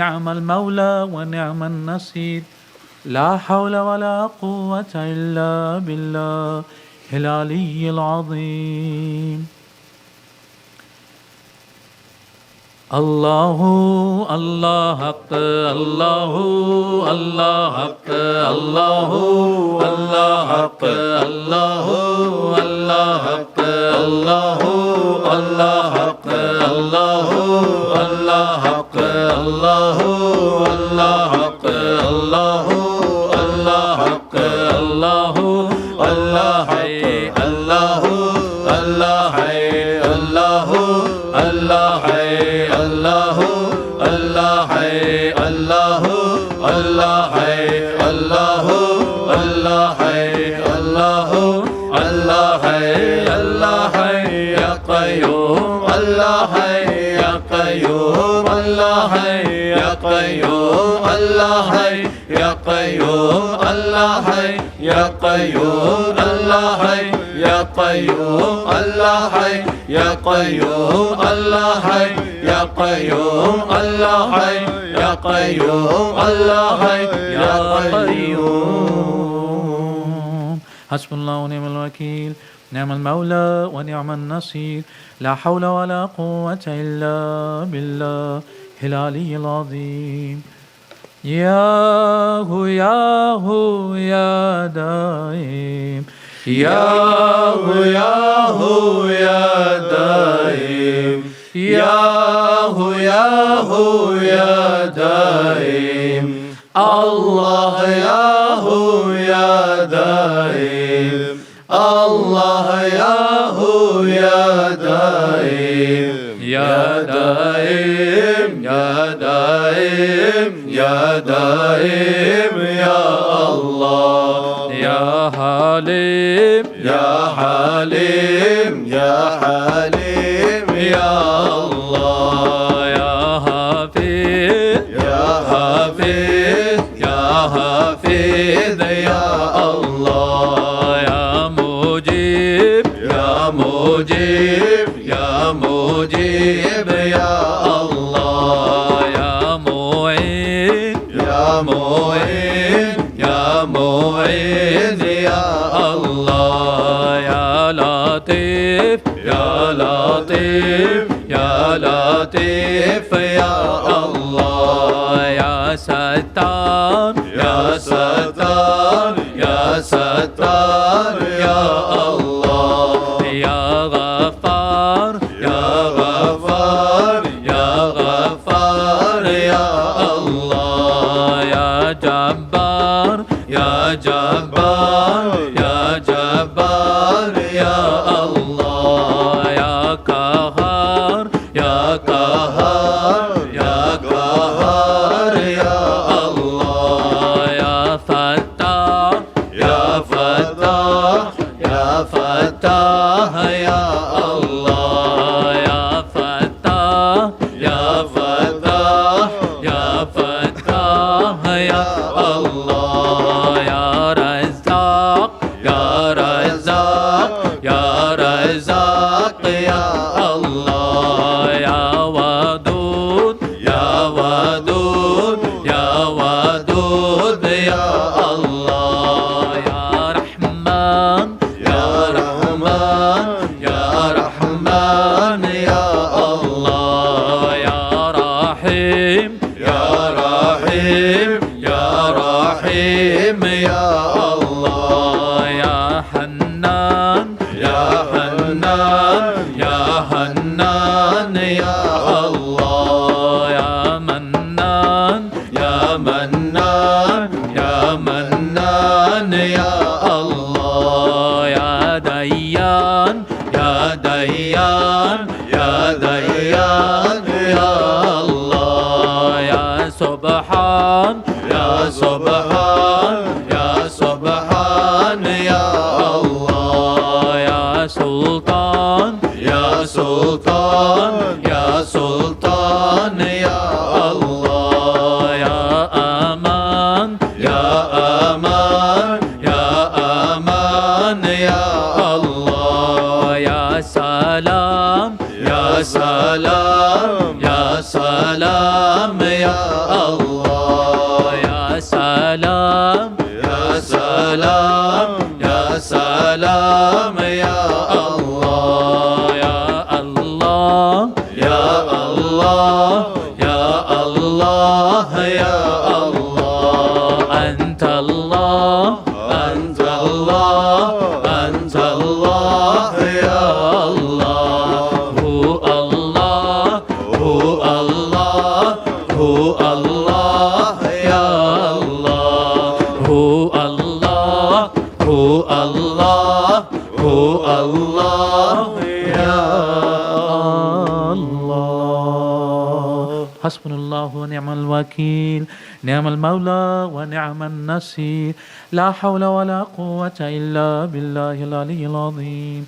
نعم المولى ونعم النصير لا حول ولا قوة إلا بالله العلي العظيم الله الله حق الله الله حق الله الله حق الله الله حق الله الله حق الله الله حق الله الله حق الله الله حق الله الله حي الله الله حي الله الله حي الله الله حي الله الله حي الله الله حي الله الله حي الله حي يا قيوم الله حي يا قيوم الله حي يا قيوم الله حي يا قيوم الله حي يا قيوم الله حي يا قيوم الله حي يا قيوم الله حي يا قيوم الله حي يا قيوم الله حي يا قيوم حسبنا الله ونعم الوكيل نعم المولى ونعم النصير لا حول ولا قوة إلا بالله العلي العظيم ياهو ياهو يا دائم ياهو ياهو يا دائم ياهو ياهو يا دائم الله ياهو يا دائم الله ياهو يا دائم يا دائم يا دائم يا دائم يا الله يا حليم يا حليم يا حليم يا الله يا حفيظ يا حفيظ يا حفيظ يا الله يا مجيب يا مجيب يا مجيب يا الله يا معين يا معين يا معين يا الله يا لطيف يا لطيف يا لطيف يا الله يا ستار يا ستار يا ستار يا الله يا غفار يا غفار يا غفار يا الله يا جبار يا جبار يا جبار يا الله يا قهار يا قهار يا قهار يا الله يا فتاح يا فتاح يا فتاح يا الله يا فتاح يا فتاح يا فتاح يا الله يا رزاق يا رزاق يا رزاق رزاق يا الله يا ودود يا ودود يا ودود يا الله يا رحمن يا رحمن يا رحمن يا الله يا رحيم يا رحيم يا رحيم يا الله يا حنان يا حنان يا حنان يا الله يا منان يا منان يا منان يا الله يا ديان يا ديان يا ديان يا الله يا سبحان يا سبحان يا سبحان يا الله يا سلطان يا سلطان يا سلطان يا الله يا أمان يا أمان يا أمان يا الله يا سلام يا سلام يا سلام يا الله يا سلام يا سلام يا سلام يا الله يا الله يا الله يا الله يا الله أنت الله أنت الله أنت الله يا الله هو الله هو الله هو الله يا الله هو الله هو الله هو الله يا الله حسبنا الله ونعم الوكيل نعم المولى ونعم النصير لا حول ولا قوة إلا بالله العلي العظيم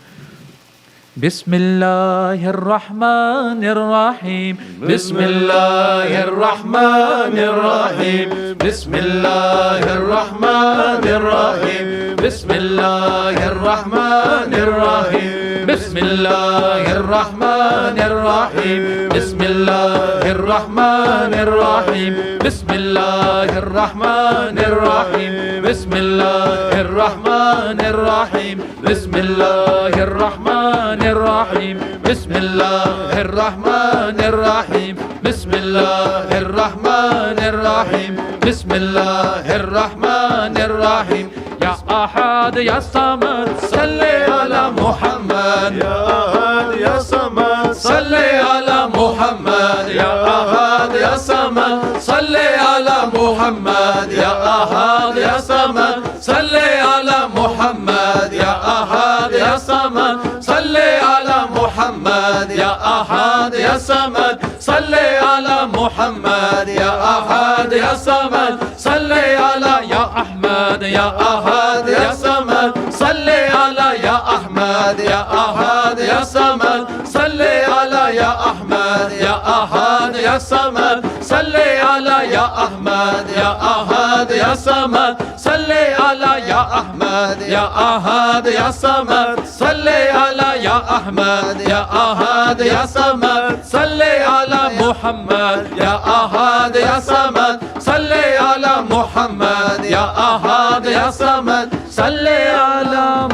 بسم الله الرحمن الرحيم بسم الله الرحمن الرحيم بسم الله الرحمن الرحيم بسم الله الرحمن الرحيم بسم الله الرحمن الرحيم بسم الله الرحمن الرحيم بسم الله الرحمن الرحيم بسم الله الرحمن الرحيم بسم الله الرحمن الرحيم بسم الله الرحمن الرحيم بسم الله الرحمن الرحيم بسم الله الرحمن الرحيم يا أحد يا صمد صل على محمد يا أحد يا صمد صل على محمد يا أحد يا صمد صل على محمد يا أحد يا صمد صل على محمد يا أحد يا صمد صل على محمد يا أحد يا صمد صل على محمد يا أحد يا صمد صل على يا أحمد يا أحد يا صمد صل على يا أحمد يا أحد يا صمد صل على يا أحمد يا أحد يا صمد صل على يا أحمد يا أحد يا صمد صل على يا أحمد يا أحد يا صمد صل على يا أحمد يا أحد يا صمد صل على محمد يا أحد يا صمد صل على محمد يا أحد يا صمد صل على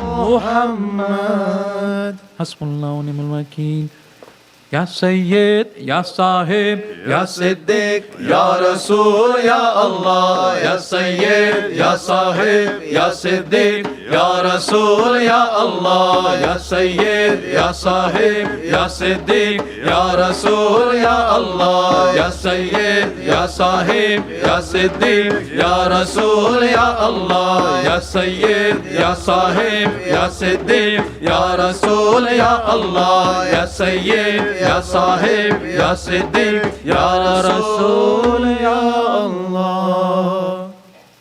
محمد حسبنا الله ونعم الوكيل يا سيد يا صاحب يا صديق يا رسول يا الله يا سيد يا صاحب يا صديق يا رسول يا الله يا سيد يا صاحب يا صديق يا رسول يا الله يا سيد يا صاحب يا صديق يا رسول يا الله يا سيد يا صاحب يا صديق يا رسول يا الله يا سيد يا صاحب يا صديق يا رسول يا الله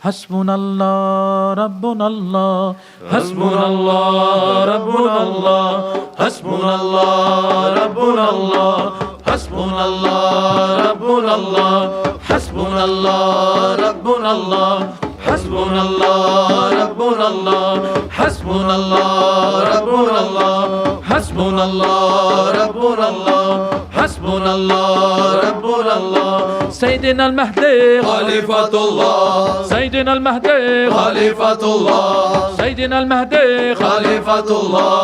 حسبنا الله ربنا الله حسبنا الله ربنا الله حسبنا الله ربنا الله حسبنا الله ربنا الله حسبنا الله ربنا الله حسبنا الله ربنا الله حسبنا الله ربنا الله حسبنا الله ربنا الله حسبنا الله ربنا الله سيدنا المهدي خليفة الله سيدنا المهدي خليفة الله سيدنا المهدي خليفة الله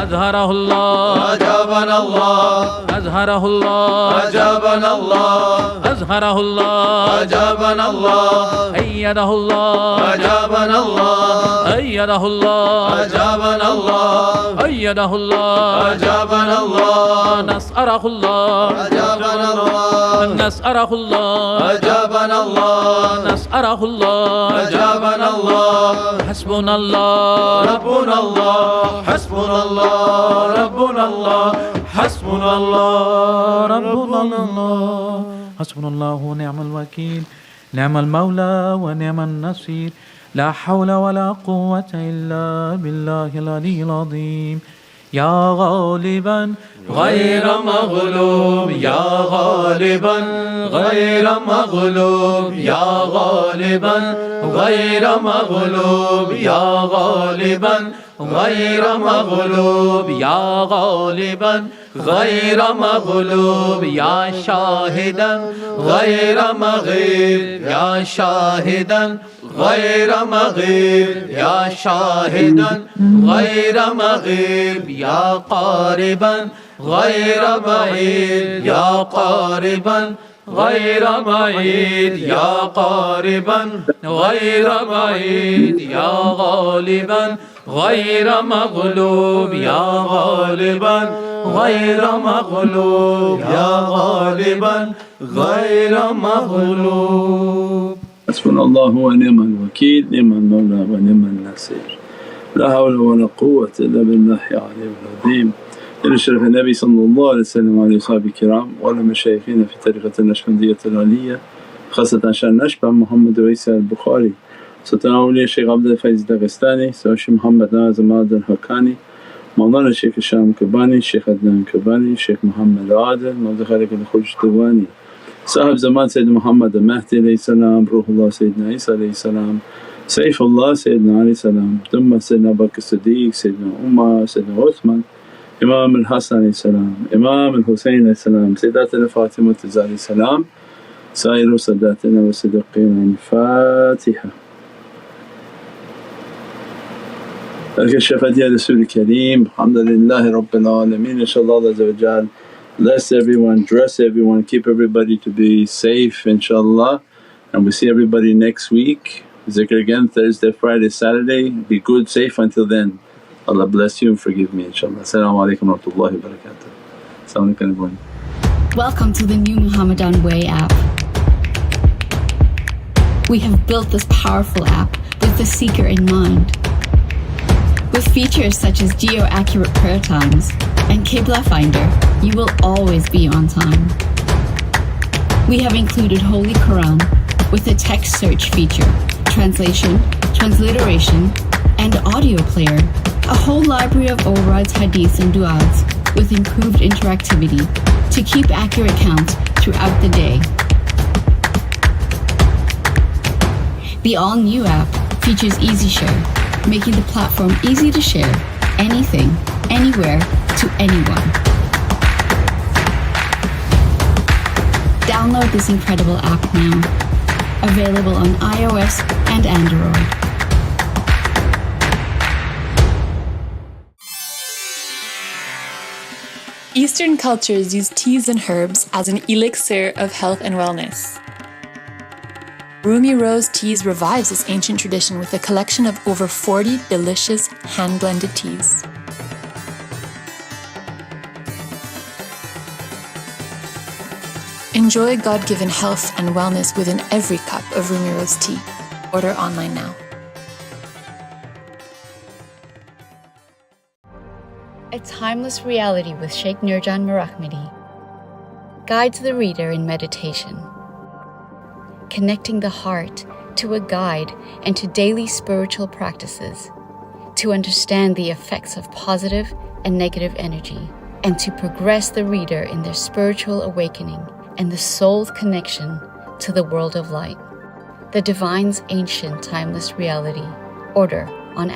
أظهره الله أجابنا الله أظهره الله أجابنا الله أظهره الله أجابنا الله أيده الله أجابنا الله أيده الله أجابنا الله أيده الله أجابنا الله نصره الله أجابنا الله نصره الله أجابنا الله نصره الله أجابنا الله حسبنا الله ربنا الله حسبنا الله ربنا الله حسبنا الله ربنا الله حسبنا الله ونعم الوكيل نعم المولى ونعم النصير لا حول ولا قوة إلا بالله العلي العظيم يا غالبا غير مغلوب يا غالبا غير مغلوب يا غالبا غير مغلوب يا غالبا غير مغلوب يا غالبا غير مغلوب يا شاهدا غير مغيب يا شاهدا غير مغيب يا شاهدا غير مغيب يا قاربا غير بعيد يا قاربا غير بعيد يا قاربا غير بعيد يا غالبا غير مغلوب يا غالبا غير مغلوب يا غالبا غير مغلوب حسبنا الله ونعم الوكيل نعم المولى ونعم النصير لا حول ولا قوة إلا بالله العلي العظيم. إلى شرف النبي صلى الله عليه وسلم وعلى أصحابه الكرام وعلى مشايخنا في طريقة النقشبندية العلية خاصة شان نشبه محمد وعيسى البخاري سلطان أولياء الشيخ عبد الفايز الداغستاني الشيخ محمد ناظم عادل الحقاني مولانا الشيخ هشام كباني الشيخ عدنان كباني الشيخ محمد عادل مولانا خالد الخوج الدواني صاحب زمان سيدنا محمد المهدي عليه السلام روح الله سيدنا عيسى عليه السلام سيف الله سيدنا عليه السلام ثم سيدنا أبو بكر الصديق سيدنا عمر سيدنا عثمان إمام الحسن عليه السلام إمام الحسين عليه السلام سيداتنا فاطمة عليه السلام سائر ساداتنا والصديقين. الفاتحة. الكشف يا رسول الكريم. الحمد لله رب العالمين. Inshallah Azza wa Jal bless everyone, dress everyone, keep everybody to be safe inshallah, and we'll see everybody next week. Zikr again Thursday, Friday, Saturday. Be good, safe until then. Allah bless you and forgive me inshallah. As-salamu alaykum wa rahmatullahi wa barakatuh. As-salamu alaykum everyone. Welcome to the new Muhammadan Way app. We have built this powerful app with the seeker in mind. With features such as geo-accurate prayer times and Qibla Finder, you will always be on time. We have included Holy Quran with a text search feature, translation, transliteration, and audio player, a whole library of overrides, hadiths and du'as with improved interactivity to keep accurate count throughout the day. The all-new app features Easy Share, making the platform easy to share anything, anywhere, to anyone. Download this incredible app now, available on iOS and Android. Eastern cultures use teas and herbs as an elixir of health and wellness. Rumi Rose Teas revives this ancient tradition with a collection of over 40 delicious hand-blended teas. Enjoy God-given health and wellness within every cup of Rumi Rose tea. Order online now. A timeless reality with Shaykh Nurjan Mirahmadi. Guides the reader in meditation, connecting the heart to a guide and to daily spiritual practices, to understand the effects of positive and negative energy, and to progress the reader in their spiritual awakening and the soul's connection to the world of light. the divine's ancient, timeless reality, order on